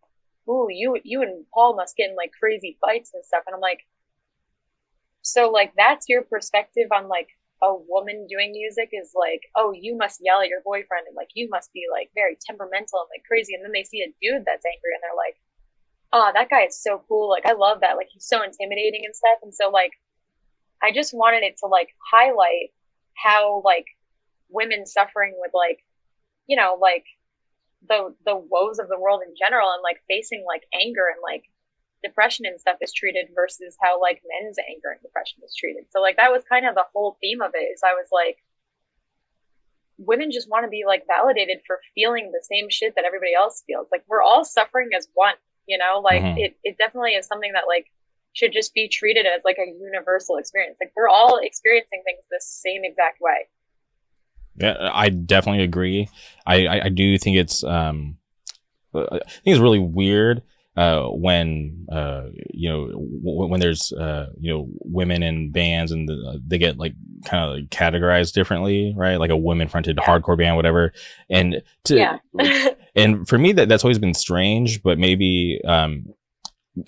ooh, you and Paul must get in like crazy fights and stuff. And I'm like, so like that's your perspective on like a woman doing music is like, oh, you must yell at your boyfriend and like you must be like very temperamental and like crazy. And then they see a dude that's angry and they're like, oh, that guy is so cool. Like I love that. Like he's so intimidating and stuff. And so like I just wanted it to like highlight how like women suffering with like, like the woes of the world in general and like facing like anger and like depression and stuff is treated versus how like men's anger and depression is treated. So like that was kind of the whole theme of it is I was like, women just want to be like validated for feeling the same shit that everybody else feels. Like we're all suffering as one, like Hmm. it definitely is something that like should just be treated as like a universal experience. Like we're all experiencing things the same exact way. Yeah, I definitely agree. I do think it's I think it's really weird when when there's women in bands and they get like kind of like categorized differently, right? Like a women fronted hardcore band, whatever. And and for me that's always been strange, but maybe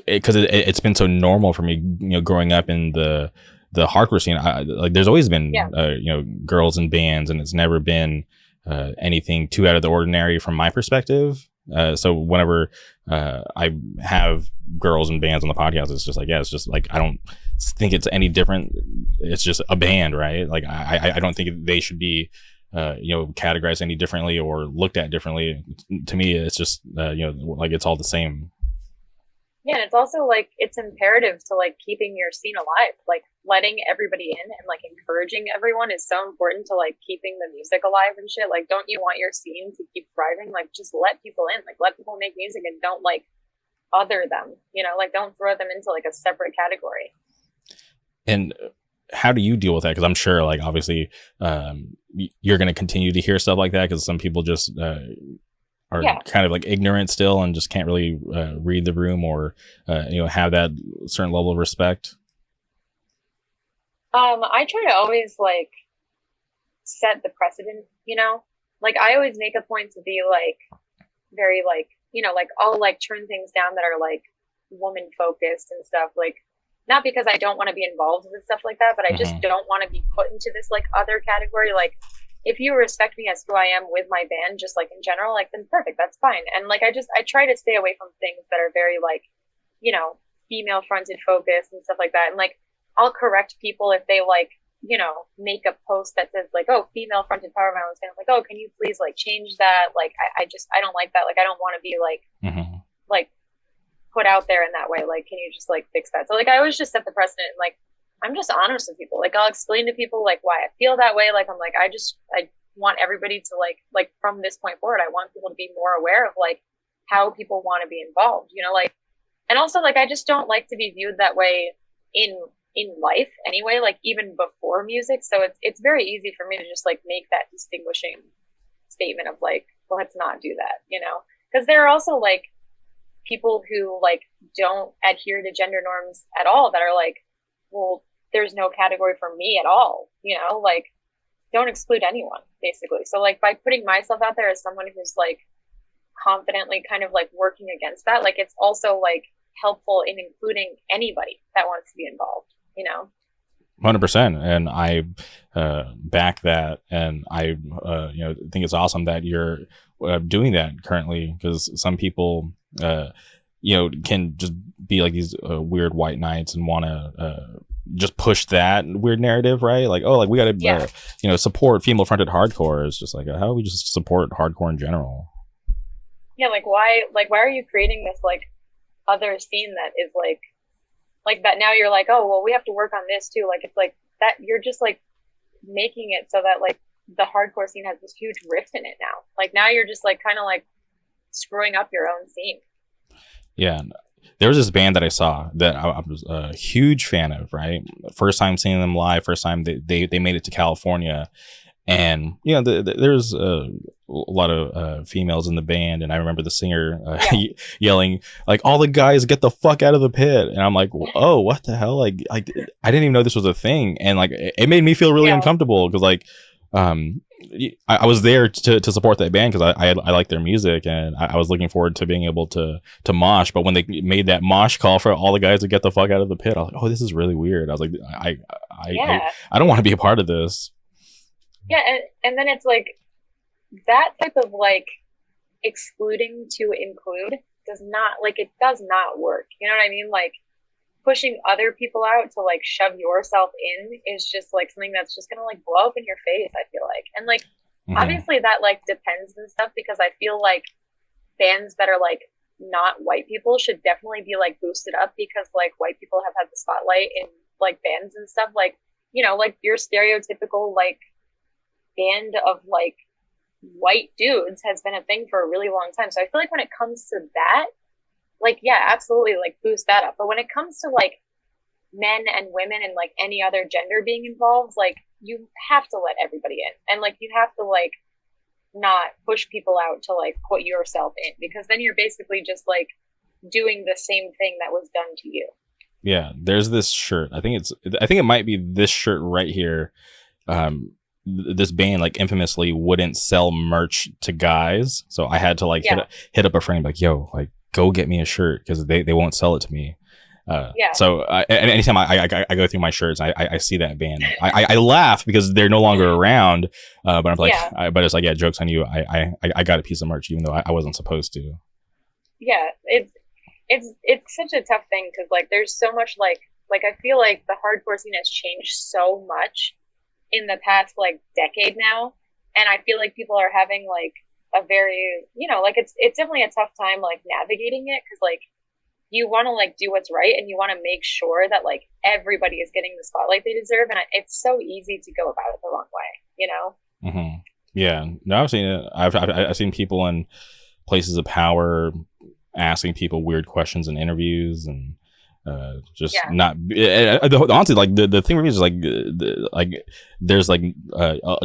because it's been so normal for me, growing up in the hardcore scene. Like there's always been girls in bands, and it's never been anything too out of the ordinary from my perspective. So whenever I have girls in bands on the podcast, it's just like, it's just like, I don't think it's any different. It's just a band, right? Like I don't think they should be categorized any differently or looked at differently. To me, it's just like it's all the same. Yeah, and it's also like it's imperative to like keeping your scene alive, like letting everybody in and like encouraging everyone is so important to like keeping the music alive and shit. Like, don't you want your scene to keep thriving? Like, just let people in, like let people make music and don't like other them, like don't throw them into like a separate category. And how do you deal with that? Because I'm sure, like, obviously, you're going to continue to hear stuff like that because some people just are kind of like ignorant still and just can't really read the room or have that certain level of respect. I try to always like set the precedent, like I always make a point to be like very like like I'll like turn things down that are like woman focused and stuff, like not because I don't want to be involved with stuff like that, but I just don't want to be put into this like other category. Like if you respect me as who I am with my band, just like in general, like then perfect, that's fine. And like I try to stay away from things that are very like, female fronted focus and stuff like that. And like I'll correct people if they like, make a post that says like, oh, female fronted power violence, and I'm like, oh, can you please like change that? Like I don't like that. Like I don't want to be like like put out there in that way. Like, can you just like fix that? So like I always just set the precedent and like I'm just honest with people. Like I'll explain to people like why I feel that way. Like I'm like I want everybody to like from this point forward, I want people to be more aware of like how people want to be involved, like, and also like I just don't like to be viewed that way in life anyway, like even before music. So it's very easy for me to just like make that distinguishing statement of like, let's not do that, because there are also like people who like don't adhere to gender norms at all that are like, well, there's no category for me at all, like don't exclude anyone basically. So like by putting myself out there as someone who's like confidently kind of like working against that, like it's also like helpful in including anybody that wants to be involved, 100%. And I back that, and I think it's awesome that you're doing that currently, because some people can just be like these weird white knights and want to just push that weird narrative, right? Like, oh, like we got to support female fronted hardcore. It's just like, how do we just support hardcore in general? Yeah, like why are you creating this like other scene that is like that? Now you're like, oh well, we have to work on this too. Like it's like that you're just like making it so that like the hardcore scene has this huge rift in it now. Like now you're just like kind of like screwing up your own scene. Yeah, there was this band that I saw that I was a huge fan of, right? First time seeing them live, first time they made it to California. And, there's a lot of females in the band. And I remember the singer yelling, like, all the guys get the fuck out of the pit. And I'm like, oh, what the hell? Like, I didn't even know this was a thing. And like, it made me feel really uncomfortable because like, I was there to support that band because I like their music, and I was looking forward to being able to mosh. But when they made that mosh call for all the guys to get the fuck out of the pit, I was like, oh, this is really weird. I was like, I don't want to be a part of this. Yeah, and then it's like that type of like excluding to include does not work. You know what I mean? Like pushing other people out to like shove yourself in is just like something that's just gonna like blow up in your face, I feel like. And like obviously that like depends and stuff, because I feel like bands that are like not white people should definitely be like boosted up, because like white people have had the spotlight in like bands and stuff, like like your stereotypical like band of like white dudes has been a thing for a really long time. So I feel like when it comes to that, like, yeah, absolutely, like boost that up. But when it comes to like men and women and like any other gender being involved, like you have to let everybody in, and like you have to like not push people out to like put yourself in, because then you're basically just like doing the same thing that was done to you. Yeah, there's this shirt. I think it might be this shirt right here. This band like infamously wouldn't sell merch to guys, so I had to like hit up a friend like, yo, like go get me a shirt because they won't sell it to me. So anytime I go through my shirts, I see that band, I laugh because they're no longer around. But I'm like, but it's like, yeah, joke's on you. I got a piece of merch even though I wasn't supposed to. Yeah, it's such a tough thing because like there's so much like I feel like the hardcore scene has changed so much in the past like decade now, and I feel like people are having like a very, you know, like it's definitely a tough time like navigating it because like you want to like do what's right and you want to make sure that like everybody is getting the spotlight they deserve, and it's so easy to go about it the wrong way, you know. Mm-hmm. Yeah, no, I've seen it. I've seen people in places of power asking people weird questions in interviews and not honestly like the thing for me is like there's like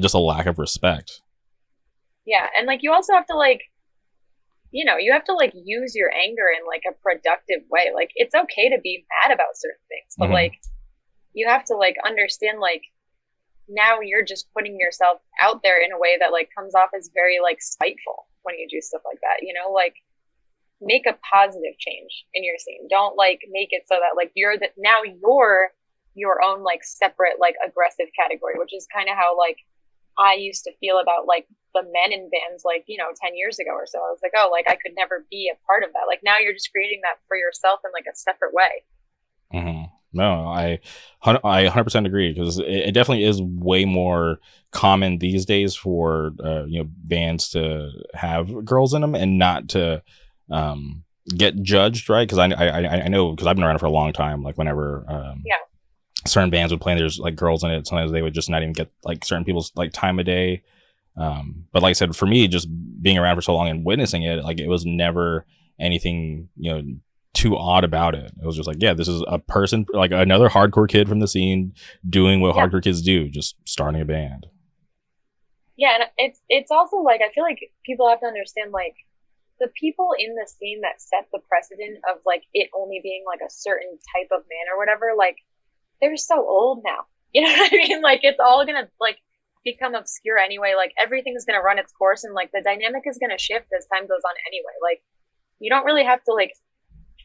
just a lack of respect. Yeah, and like you also have to like, you know, you have to like use your anger in like a productive way. Like it's okay to be mad about certain things, but like you have to like understand like now you're just putting yourself out there in a way that like comes off as very like spiteful when you do stuff like that, you know, like make a positive change in your scene. Don't like make it so that like you're your own like separate like aggressive category, which is kind of how like I used to feel about like the men in bands like, you know, 10 years ago or so. I was like, oh, like I could never be a part of that. Like now you're just creating that for yourself in like a separate way. Mm-hmm. No, I 100% agree because it definitely is way more common these days for you know, bands to have girls in them and not to get judged, right? Because I know because I've been around for a long time. Like whenever certain bands would play and there's like girls in it, sometimes they would just not even get like certain people's like time of day. But like I said, for me, just being around for so long and witnessing it, like it was never anything, you know, too odd about it. It was just like, yeah, this is a person, like another hardcore kid from the scene doing what hardcore kids do, just starting a band. Yeah, and it's also like I feel like people have to understand like the people in the scene that set the precedent of like it only being like a certain type of man or whatever, like they're so old now. You know what I mean? Like it's all gonna like become obscure anyway. Like everything's gonna run its course and like the dynamic is gonna shift as time goes on anyway. Like you don't really have to like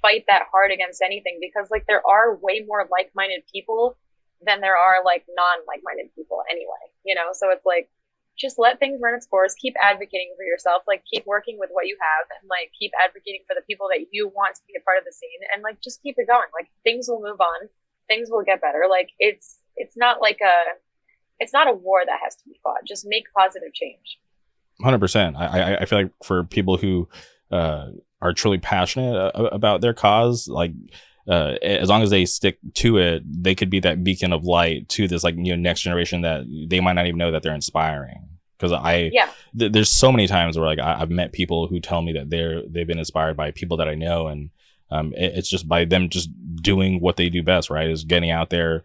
fight that hard against anything because like there are way more like-minded people than there are like non-like-minded people anyway, you know. So it's like just let things run its course, keep advocating for yourself, like keep working with what you have and like keep advocating for the people that you want to be a part of the scene and like just keep it going. Like things will move on, things will get better. Like it's not like it's not a war that has to be fought. Just make positive change. 100%. I feel like for people who are truly passionate about their cause, like as long as they stick to it, they could be that beacon of light to this like, you know, next generation that they might not even know that they're inspiring. Because there's so many times where like I've met people who tell me that they've been inspired by people that I know, and it's just by them just doing what they do best, right? Is getting out there,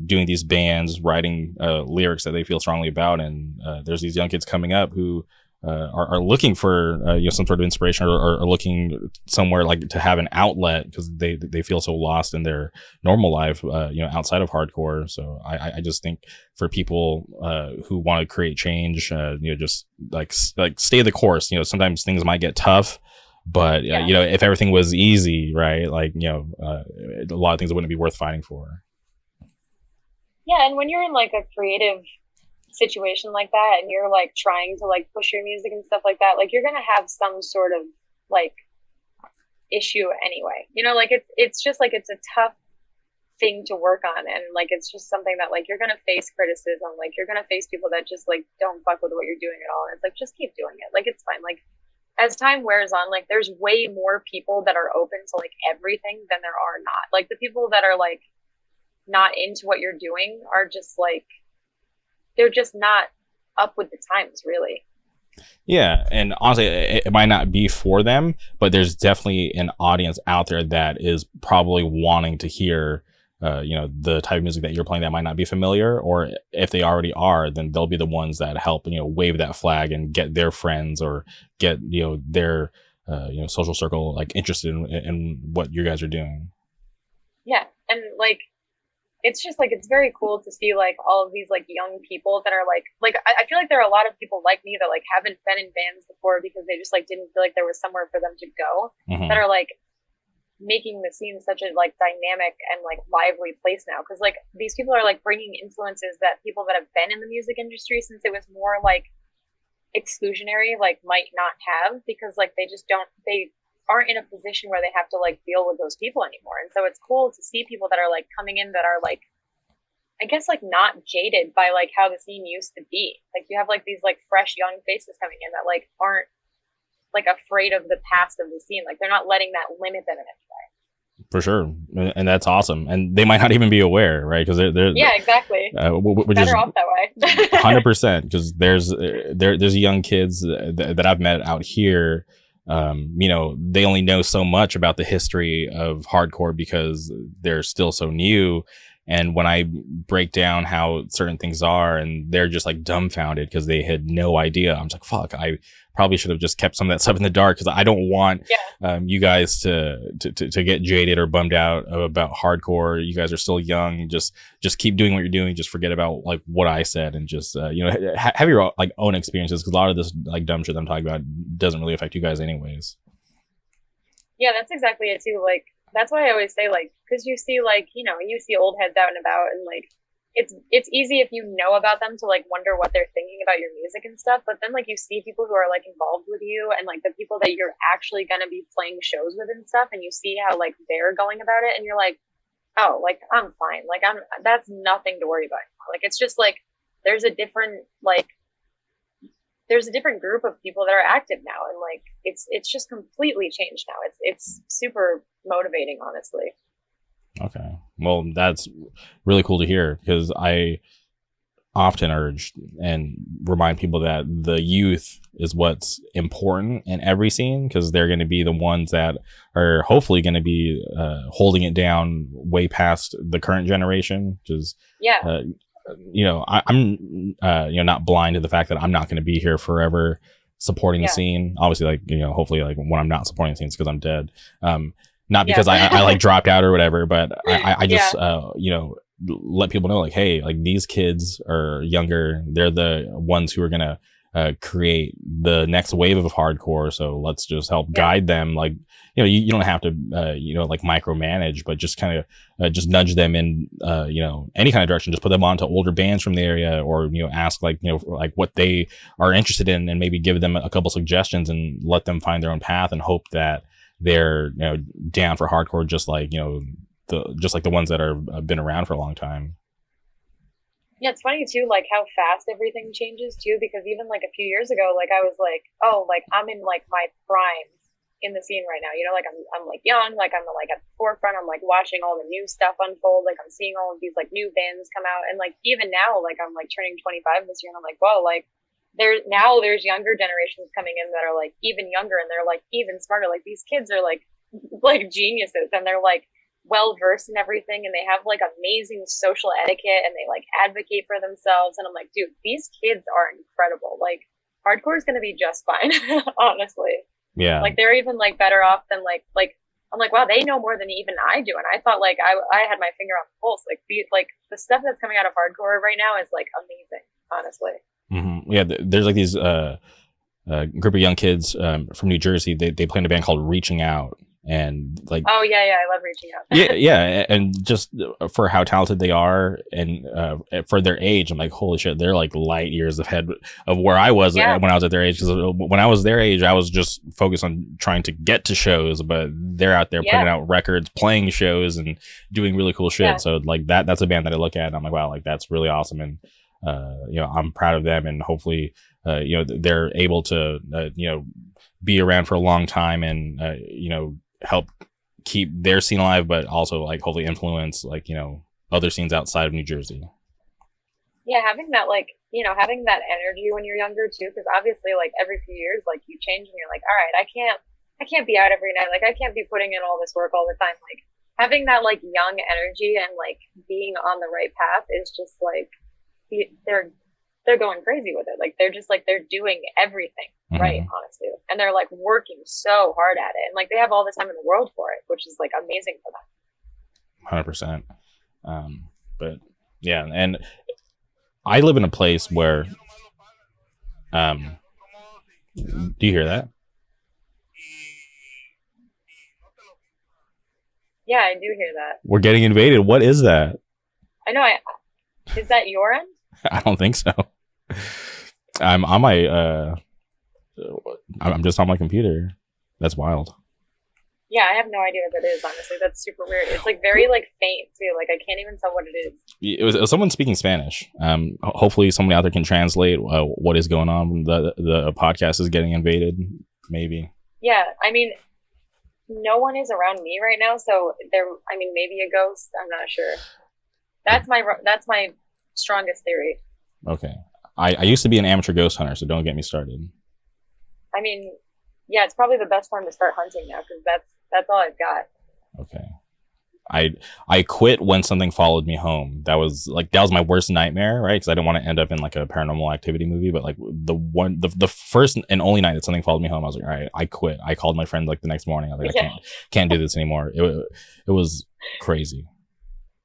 doing these bands, writing lyrics that they feel strongly about, and there's these young kids coming up who are looking for you know, some sort of inspiration or looking somewhere like to have an outlet because they feel so lost in their normal life, you know, outside of hardcore. So I just think for people who want to create change, you know, just like stay the course. You know, sometimes things might get tough, but you know, if everything was easy, right, like, you know, a lot of things wouldn't be worth fighting for. Yeah, and when you're in like a creative situation like that and you're like trying to like push your music and stuff like that, like you're gonna have some sort of like issue anyway, you know. Like it's just like it's a tough thing to work on, and like it's just something that like you're gonna face criticism, like you're gonna face people that just like don't fuck with what you're doing at all, and it's like just keep doing it. Like it's fine. Like as time wears on, like there's way more people that are open to like everything than there are not. Like the people that are like not into what you're doing are just like they're just not up with the times, really. Yeah, and honestly, it might not be for them, but there's definitely an audience out there that is probably wanting to hear, you know, the type of music that you're playing that might not be familiar, or if they already are, then they'll be the ones that help, you know, wave that flag and get their friends or get, you know, their social circle like interested in what you guys are doing. Yeah, and like it's just like it's very cool to see like all of these like young people that are I feel like there are a lot of people like me that like haven't been in bands before because they just like didn't feel like there was somewhere for them to go, that are like making the scene such a like dynamic and like lively place now, because like these people are like bringing influences that people that have been in the music industry since it was more like exclusionary like might not have, because like they aren't in a position where they have to like deal with those people anymore. And so it's cool to see people that are like coming in that are like, I guess like not jaded by like how the scene used to be. Like you have like these like fresh young faces coming in that like aren't like afraid of the past of the scene. Like they're not letting that limit them in any way. For sure, and that's awesome. And they might not even be aware, right? Because they're yeah, exactly. Which better is off that way. 100%. Because there's young kids that I've met out here. They only know so much about the history of hardcore because they're still so new. And when I break down how certain things are, and they're just like dumbfounded because they had no idea, I'm just like, fuck, I probably should have just kept some of that stuff in the dark, because I don't want you guys to get jaded or bummed out about hardcore. You guys are still young. Just keep doing what you're doing. Just forget about like what I said, and just have your like own experiences, because a lot of this like dumb shit I'm talking about doesn't really affect you guys anyways. Yeah, that's exactly it too. Like that's why I always say, like, because you see like you see old heads out and about, and like it's easy if you know about them to like wonder what they're thinking about your music and stuff, but then like you see people who are like involved with you, and like the people that you're actually going to be playing shows with and stuff, and you see how like they're going about it, and you're like, oh, like I'm fine, like that's nothing to worry about anymore. Like it's just like there's a different group of people that are active now, and like it's just completely changed now. It's super motivating, honestly. Okay. Well, that's really cool to hear, because I often urge and remind people that the youth is what's important in every scene, because they're going to be the ones that are hopefully going to be holding it down way past the current generation. Because I'm not blind to the fact that I'm not going to be here forever supporting the scene. Obviously, like hopefully, like when I'm not supporting the scene, it's because I'm dead. Not because I like dropped out or whatever, but I just let people know, like, hey, like these kids are younger. They're the ones who are gonna create the next wave of hardcore. So let's just help guide them. Like, you don't have to like micromanage, but just kind of just nudge them in any kind of direction. Just put them onto older bands from the area, or ask like like what they are interested in, and maybe give them a couple suggestions, and let them find their own path, and hope that they're down for hardcore, just like the ones that are been around for a long time. Yeah, it's funny too, like how fast everything changes too, because even like a few years ago, like I was like, oh, like I'm in like my prime in the scene right now. Like I'm like young, like I'm like at the forefront. I'm like watching all the new stuff unfold. Like I'm seeing all of these like new bands come out, and like even now, like I'm like turning 25 this year, and I'm like, whoa, like there's younger generations coming in that are like even younger, and they're like even smarter. Like these kids are like geniuses, and they're like well versed in everything, and they have like amazing social etiquette, and they like advocate for themselves. And I'm like, dude, these kids are incredible. Like hardcore is going to be just fine. Honestly. Yeah. Like they're even like better off than like I'm like, wow, they know more than even I do. And I thought like I had my finger on the pulse. Like the stuff that's coming out of hardcore right now is like amazing, honestly. Mm-hmm. Yeah, there's like these group of young kids from New Jersey. They play in a band called Reaching Out, and like, oh yeah, I love Reaching yeah, Out. yeah, and just for how talented they are, and for their age, I'm like, holy shit, they're like light years ahead of where I was when I was at their age. Because when I was their age, I was just focused on trying to get to shows, but they're out there putting out records, playing shows, and doing really cool shit. Yeah. So like that's a band that I look at, and I'm like, wow, like that's really awesome. And I'm proud of them, and hopefully they're able to be around for a long time, and help keep their scene alive, but also like hopefully influence like other scenes outside of New Jersey. Yeah, having that having that energy when you're younger too, because obviously like every few years like you change, and you're like, all right, I can't be out every night, like I can't be putting in all this work all the time. Like having that like young energy and like being on the right path is just like they're going crazy with it. Like they're just like they're doing everything right, honestly, and they're like working so hard at it, and like they have all the time in the world for it, which is like amazing for them. 100%. But yeah, and I live in a place where, do you hear that? Yeah, I do hear that. We're getting invaded. What is that? I know. Is that your end? I don't think so. I'm on my I'm just on my computer. That's wild. Yeah, I have no idea what that is, honestly. That's super weird. It's like very like faint too. Like I can't even tell what it is. It was someone speaking Spanish. Hopefully somebody out there can translate what is going on. The podcast is getting invaded. Maybe. Yeah, I mean, no one is around me right now, so there. I mean, maybe a ghost. I'm not sure. That's my strongest theory. Okay, I used to be an amateur ghost hunter, so don't get me started. I mean, yeah, it's probably the best time to start hunting now because that's all I've got. Okay. I quit when something followed me home. That was my worst nightmare, right? Because I didn't want to end up in like a Paranormal Activity movie. But like the first and only night that something followed me home, I was like, all right, I quit. I called my friend like the next morning. I was like, I can't do this anymore. It was crazy.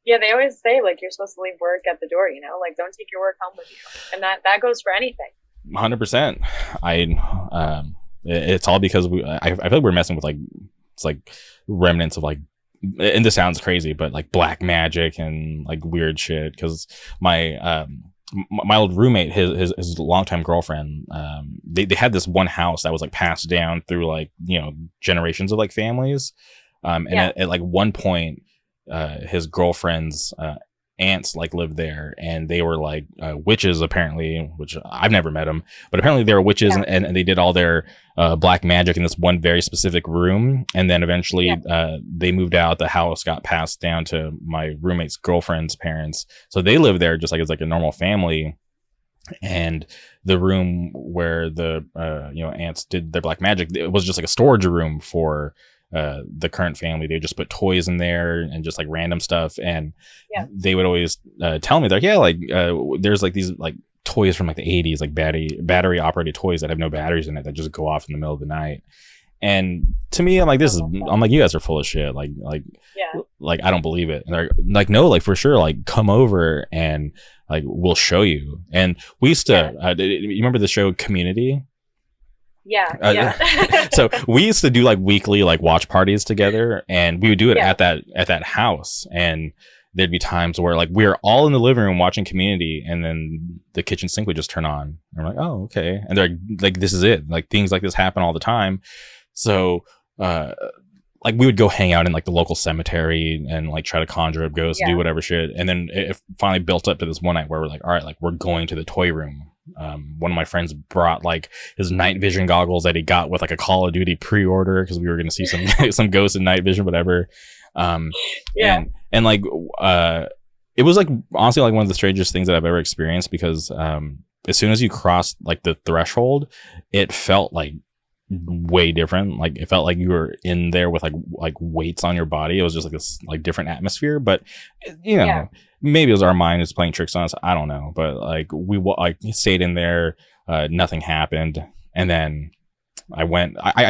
Yeah, they always say like you're supposed to leave work at the door. You know, like don't take your work home with you, and that goes for anything. 100%. It's all because I feel like we're messing with like it's like remnants of like. And this sounds crazy, but like black magic and like weird shit. Because my old roommate, his longtime girlfriend, they had this one house that was like passed down through like generations of like families, and at like one point, his girlfriend's aunts like lived there, and they were like witches apparently, which I've never met them, but apparently they were witches, and they did all their black magic in this one very specific room, and then eventually they moved out. The house got passed down to my roommate's girlfriend's parents, so they lived there just like it's like a normal family. And the room where the aunts did their black magic, it was just like a storage room for the current family. They just put toys in there and just like random stuff, and they would always tell me, they're like, there's like these like toys from like the 80s, like battery operated toys that have no batteries in it that just go off in the middle of the night. And to me, I'm like, you guys are full of shit. Like I don't believe it. And they're like, no, like for sure, like come over and like we'll show you. And we used to you remember the show Community? So we used to do like weekly like watch parties together, and we would do it at that house. And there'd be times where like we're all in the living room watching Community, and then the kitchen sink would just turn on, and we're like, oh, okay. And they're like, this is it. Like things like this happen all the time. So like we would go hang out in like the local cemetery and like try to conjure up ghosts, do whatever shit. And then it finally built up to this one night where we're like, all right, like we're going to the toy room. One of my friends brought like his night vision goggles that he got with like a Call of Duty pre-order because we were going to see some ghosts in night vision, whatever. And like it was like honestly like one of the strangest things that I've ever experienced, because as soon as you crossed like the threshold, it felt like way different. Like it felt like you were in there with like weights on your body. It was just like this like different atmosphere, but maybe it was our mind is playing tricks on us. I don't know, but like we like stayed in there, nothing happened. And then I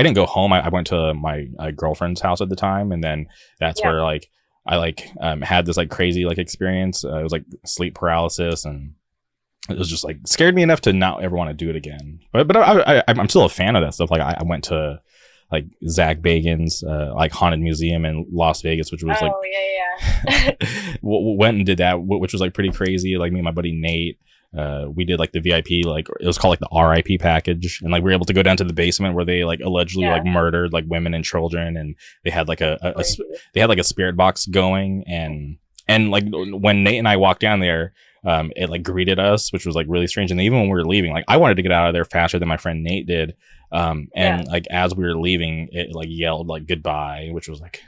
didn't go home. I went to my girlfriend's house at the time, and then that's where like I like had this like crazy like experience. It was like sleep paralysis, and it was just like scared me enough to not ever want to do it again. But I'm still a fan of that stuff. Like I went to like Zach Bagans like haunted museum in Las Vegas, which was went and did that, which was like pretty crazy. Like me and my buddy Nate, we did like the VIP, like it was called like the RIP package, and like we were able to go down to the basement where they like allegedly like murdered like women and children, and they had like they had like a spirit box going, and like when Nate and I walked down there, it like greeted us, which was like really strange. And even when we were leaving, like I wanted to get out of there faster than my friend Nate did. Like as we were leaving, it like yelled like goodbye, which was like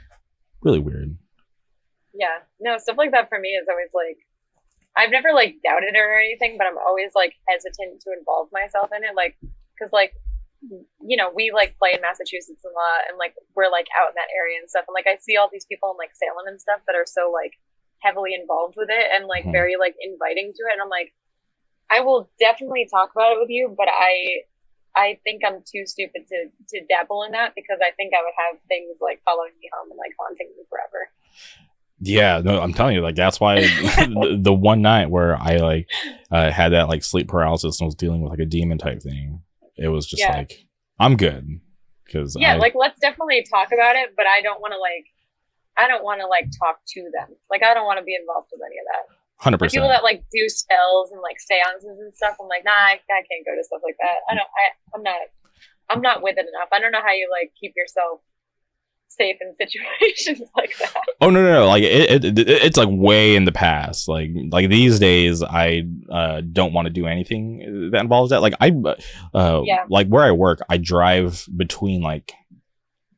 really weird. Yeah, no, stuff like that for me is always like, I've never like doubted it or anything, but I'm always like hesitant to involve myself in it, like because like we like play in Massachusetts a lot, and like we're like out in that area and stuff, and like I see all these people in like Salem and stuff that are so like heavily involved with it and like very like inviting to it, and I'm like, I will definitely talk about it with you, but I think I'm too stupid to dabble in that because I think I would have things like following me home and like haunting me forever. Yeah, no, I'm telling you, like that's why the one night where I like had that like sleep paralysis and was dealing with like a demon type thing, it was just Yeah. like I'm good because Yeah, like let's definitely talk about it, but I don't want to like talk to them. Like I don't want to be involved with any of that. Like people 100%. that like do spells and like seances and stuff. I'm like, nah, I can't go to stuff like that. I'm not with it enough. I don't know how you like keep yourself safe in situations like that. Oh no, like it's like way in the past. Like these days, I don't want to do anything that involves that. Like Yeah. like where I work, I drive between like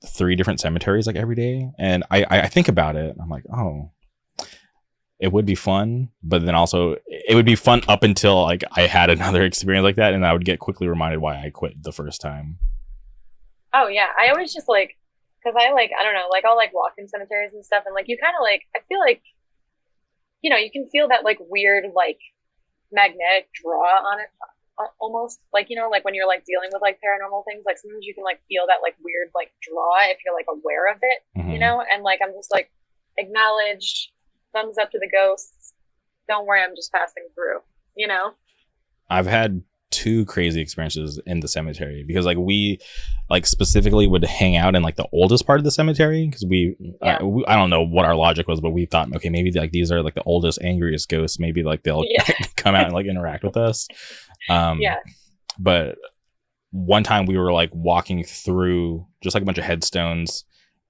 3 different cemeteries like every day, and I think about it. I'm like, oh, it would be fun, but then also it would be fun up until like I had another experience like that, and I would get quickly reminded why I quit the first time. Oh yeah. I always just like because I don't know, like I'll like walk in cemeteries and stuff, and like you kind of like I feel like you can feel that like weird like magnetic draw on it almost like like when you're like dealing with like paranormal things like sometimes you can like feel that like weird like draw if you're like aware of it Mm-hmm. and like I'm just like acknowledge thumbs up to the ghosts, don't worry, I'm just passing through you know I've had 2 crazy experiences in the cemetery because like we like specifically would hang out in like the oldest part of the cemetery because yeah I don't know what our logic was, but we thought, okay, maybe like these are like the oldest, angriest ghosts. Maybe like they'll yeah come out and like interact with us. Um, yeah but one time we were like walking through just like a bunch of headstones,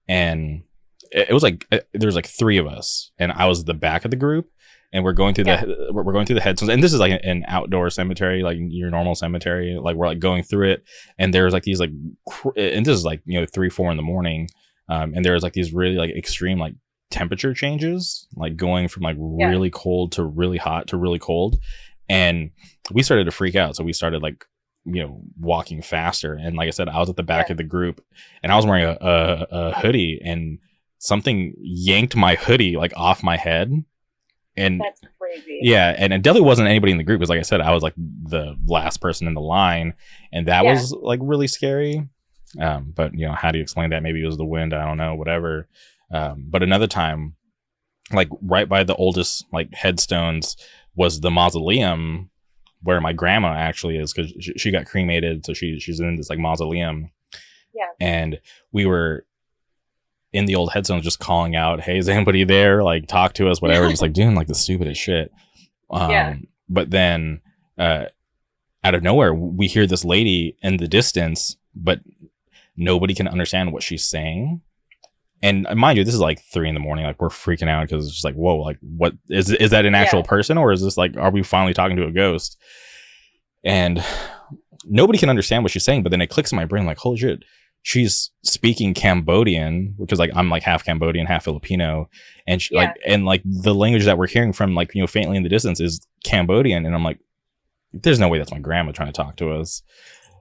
and it was like there was like 3 of us, and I was the back of the group, and we're going through yeah we're going through the headstones, and this is like an outdoor cemetery, like your normal cemetery. Like we're like going through it, and there's like these like, and this is like 3-4 in the morning, and there's like these really like extreme like temperature changes, like going from like yeah really cold to really hot to really cold, and we started to freak out, so we started like walking faster, and like I said, I was at the back yeah of the group, and I was wearing a hoodie, and something yanked my hoodie like off my head. And that's crazy yeah, and it definitely wasn't anybody in the group because like I said, I was like the last person in the line, and that yeah was like really scary. But how do you explain that? Maybe it was the wind, I don't know, whatever. But another time, like right by the oldest like headstones was the mausoleum where my grandma actually is, because she got cremated, so she's in this like mausoleum. yeah And we were in the old headstones just calling out, hey, is anybody there, like talk to us, whatever, just like doing like the stupidest shit. yeah But then out of nowhere we hear this lady in the distance, but nobody can understand what she's saying. And mind you, this is like 3 in the morning, like we're freaking out because it's just like, whoa, like what is that an actual yeah person, or is this like, are we finally talking to a ghost? And nobody can understand what she's saying, but then it clicks in my brain like, holy shit, she's speaking Cambodian, because like I'm like half Cambodian, half Filipino, and she, yeah like the language that we're hearing from like faintly in the distance is Cambodian, and I'm like, there's no way that's my grandma trying to talk to us.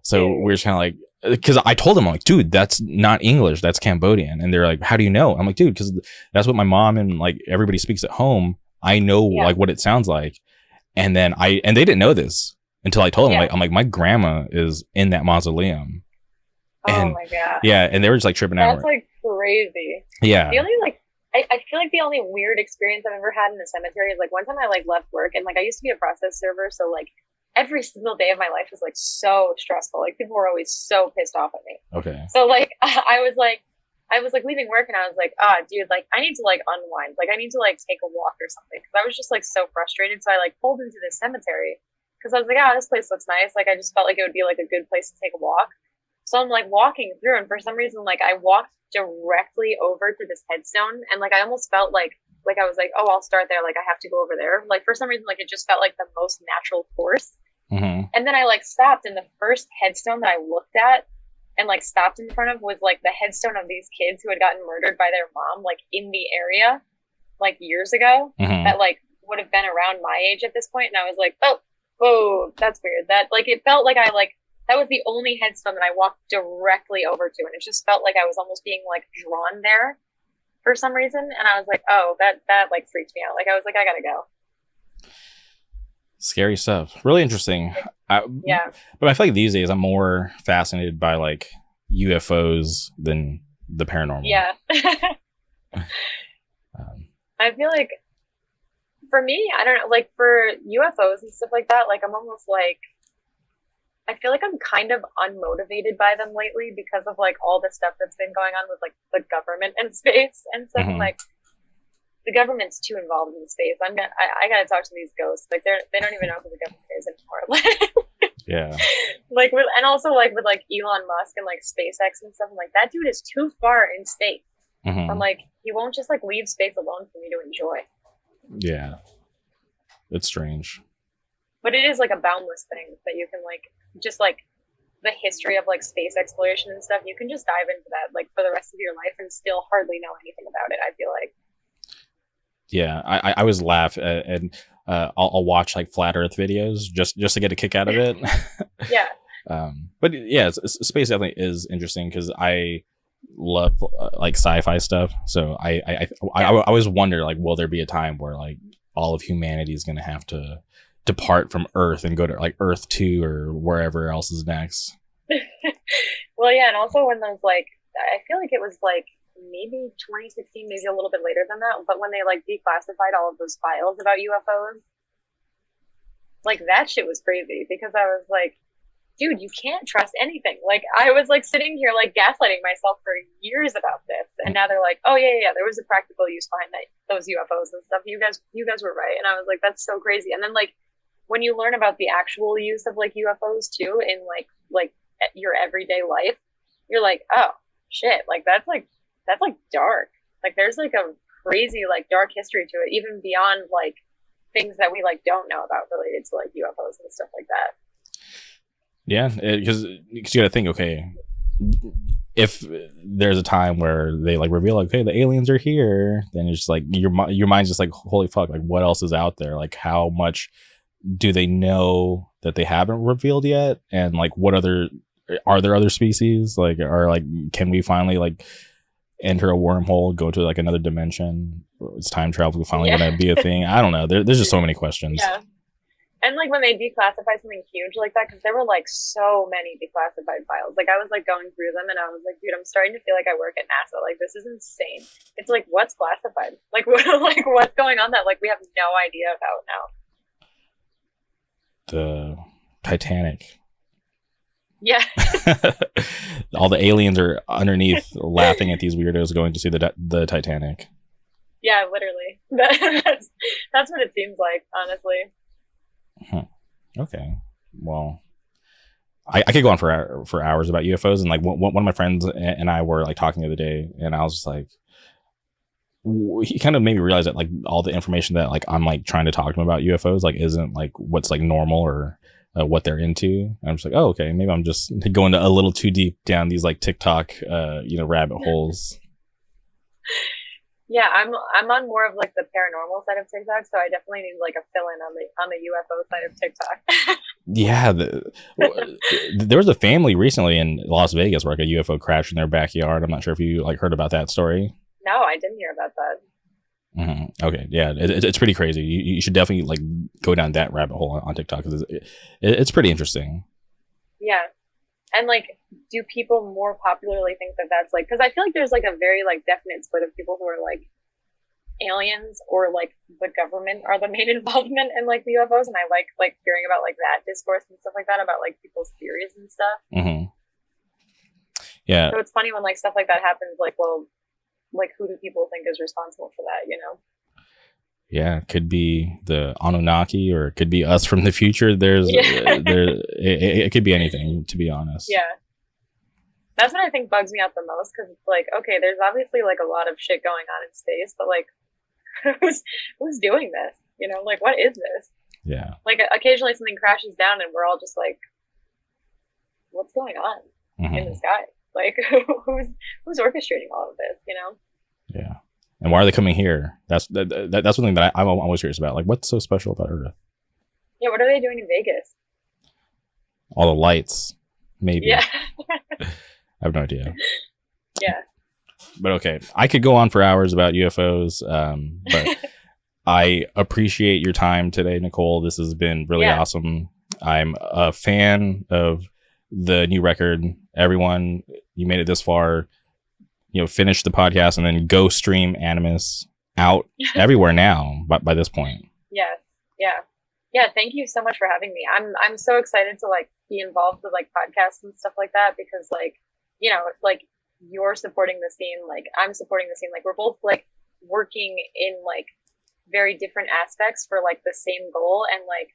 So dude. we're just kind of like, because I told them, I'm like, dude, that's not English, that's Cambodian. And they're like, how do you know? I'm like, dude, because that's what my mom and like everybody speaks at home. I know Yeah. like what it sounds like. And then and they didn't know this until I told them. Yeah. I'm like, my grandma is in that mausoleum. Oh And my god. yeah, and they were just like tripping out. That's like crazy. Yeah. The only like I feel like the only weird experience I've ever had in a cemetery is like one time I like left work and like I used to be a process server, so like every single day of my life was like so stressful. Like people were always so pissed off at me. Okay. So like I was like leaving work and I was like, dude, like I need to like unwind. Like I need to like take a walk or something. Cause I was just like so frustrated. So I like pulled into this cemetery because I was like, this place looks nice. Like I just felt like it would be like a good place to take a walk. So I'm like walking through and for some reason, like I walked directly over to this headstone and like I almost felt like I was like, I'll start there. Like I have to go over there. Like for some reason, like it just felt like the most natural course. Mm-hmm. And then I like stopped and the first headstone that I looked at and like stopped in front of was like the headstone of these kids who had gotten murdered by their mom, like in the area, like years ago, Mm-hmm. that like would have been around my age at this point. And I was like, whoa, that's weird. That like, it felt like that was the only headstone that I walked directly over to. And it just felt like I was almost being like drawn there for some reason. And I was like, that like freaked me out. Like I was like, I gotta go. Scary stuff. Really interesting. Yeah. But I feel like these days I'm more fascinated by like UFOs than the paranormal. Yeah. Um, I feel like for me, I don't know, like for UFOs and stuff like that, like I'm almost like I feel like I'm kind of unmotivated by them lately because of like all the stuff that's been going on with like the government and space and stuff. mhm. Like the government's too involved in space. I gotta talk to these ghosts. Like they don't even know who the government is anymore. Yeah. Like with and also like with like Elon Musk and like SpaceX and stuff. I'm like that dude is too far in space. I'm Mhm. like he won't just like leave space alone for me to enjoy. Yeah. It's strange. But it is like a boundless thing that you can like just like the history of like space exploration and stuff. You can just dive into that like for the rest of your life and still hardly know anything about it. I feel like. Yeah, I always laugh and I'll watch like flat Earth videos just to get a kick out of it. Yeah. But yeah, space definitely is interesting because I love like sci-fi stuff. So I always wonder like, will there be a time where like all of humanity is going to have to depart from Earth and go to like Earth 2 or wherever else is next? Well, yeah, and also when those like, I feel like it was like maybe 2016, maybe a little bit later than that, but when they like declassified all of those files about UFOs, like that shit was crazy because I was like, dude, you can't trust anything. Like I was like sitting here like gaslighting myself for years about this, and now they're like, oh yeah, there was a practical use behind that those UFOs and stuff. You guys were right, and I was like, that's so crazy. And then like when you learn about the actual use of like UFOs too in like your everyday life, you're like, oh shit, like that's like dark. Like there's like a crazy like dark history to it, even beyond like things that we like don't know about related to like UFOs and stuff like that. Yeah, because you got to think, okay, if there's a time where they like reveal like, okay, the aliens are here, then it's just like your mind's just like, holy fuck, like what else is out there? Like how much do they know that they haven't revealed yet? And like are there other species? Like can we finally like enter a wormhole, go to like another dimension? Is time travel finally gonna be a thing? I don't know. There's just so many questions. Yeah. And like when they declassify something huge like that, because there were like so many declassified files. Like I was like going through them and I was like, dude, I'm starting to feel like I work at NASA. Like this is insane. It's like what's classified? Like what's going on that like we have no idea about now? The Titanic. Yeah. All the aliens are underneath laughing at these weirdos going to see the Titanic. Yeah, literally. That's what it seems like, honestly. Okay. Well, I could go on for hours about UFOs, and like one of my friends and I were like talking the other day, and I was just like, he kind of made me realize that like all the information that like I'm like trying to talk to him about UFOs like isn't like what's like normal or what they're into. And I'm just like, oh, okay, maybe I'm just going a little too deep down these like TikTok rabbit holes. Yeah, I'm on more of like the paranormal side of TikTok, so I definitely need like a fill-in on the UFO side of TikTok. Yeah, there was a family recently in Las Vegas where like a UFO crashed in their backyard. I'm not sure if you like heard about that story. No, I didn't hear about that. Mm-hmm. Okay, yeah, it's pretty crazy. You should definitely like go down that rabbit hole on TikTok because it's pretty interesting. Yeah. And like, do people more popularly think that that's like, because I feel like there's like a very like definite split of people who are like aliens or like the government are the main involvement in like the UFOs, and I like hearing about like that discourse and stuff like that about like people's theories and stuff. Mm-hmm. Yeah. So it's funny when like stuff like that happens. Like, well, like who do people think is responsible for that? You know? Yeah, it could be the Anunnaki, or it could be us from the future. It could be anything, to be honest. Yeah, that's what I think bugs me out the most, because it's like, okay, there's obviously like a lot of shit going on in space, but like, who's doing this? You know, like what is this? Yeah. Like occasionally something crashes down, and we're all just like, what's going on in the sky? Like, who's orchestrating all of this? You know? Yeah. And why are they coming here? That's something that I'm always curious about. Like, what's so special about Earth? Yeah, what are they doing in Vegas? All the lights, maybe. Yeah. I have no idea. Yeah. But okay, I could go on for hours about UFOs, but I appreciate your time today, Nicole. This has been really awesome. I'm a fan of the new record. Everyone, you made it this far. Finish the podcast and then go stream Animus out everywhere now. By this point. Yes. Yeah. Thank you so much for having me. I'm so excited to like be involved with like podcasts and stuff like that because like like you're supporting the scene, like I'm supporting the scene. Like we're both like working in like very different aspects for like the same goal, and like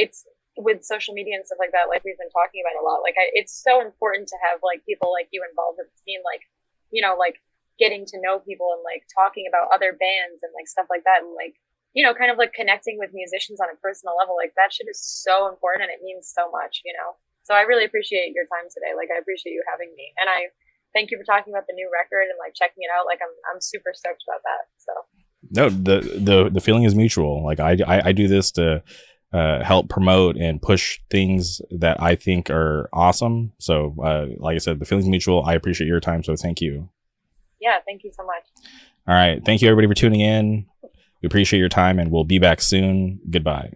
it's with social media and stuff like that, like we've been talking about a lot, like it's so important to have like people like you involved in the scene, like like getting to know people and like talking about other bands and like stuff like that, and like kind of like connecting with musicians on a personal level. Like that shit is so important and it means so much, so I really appreciate your time today. Like I appreciate you having me, and I thank you for talking about the new record and like checking it out. Like I'm super stoked about that. So no, the feeling is mutual. Like I do this to help promote and push things that I think are awesome. So like I said, the feeling's mutual. I appreciate your time, so thank you. Yeah, thank you so much. All right, thank you everybody for tuning in. We appreciate your time, and we'll be back soon. Goodbye.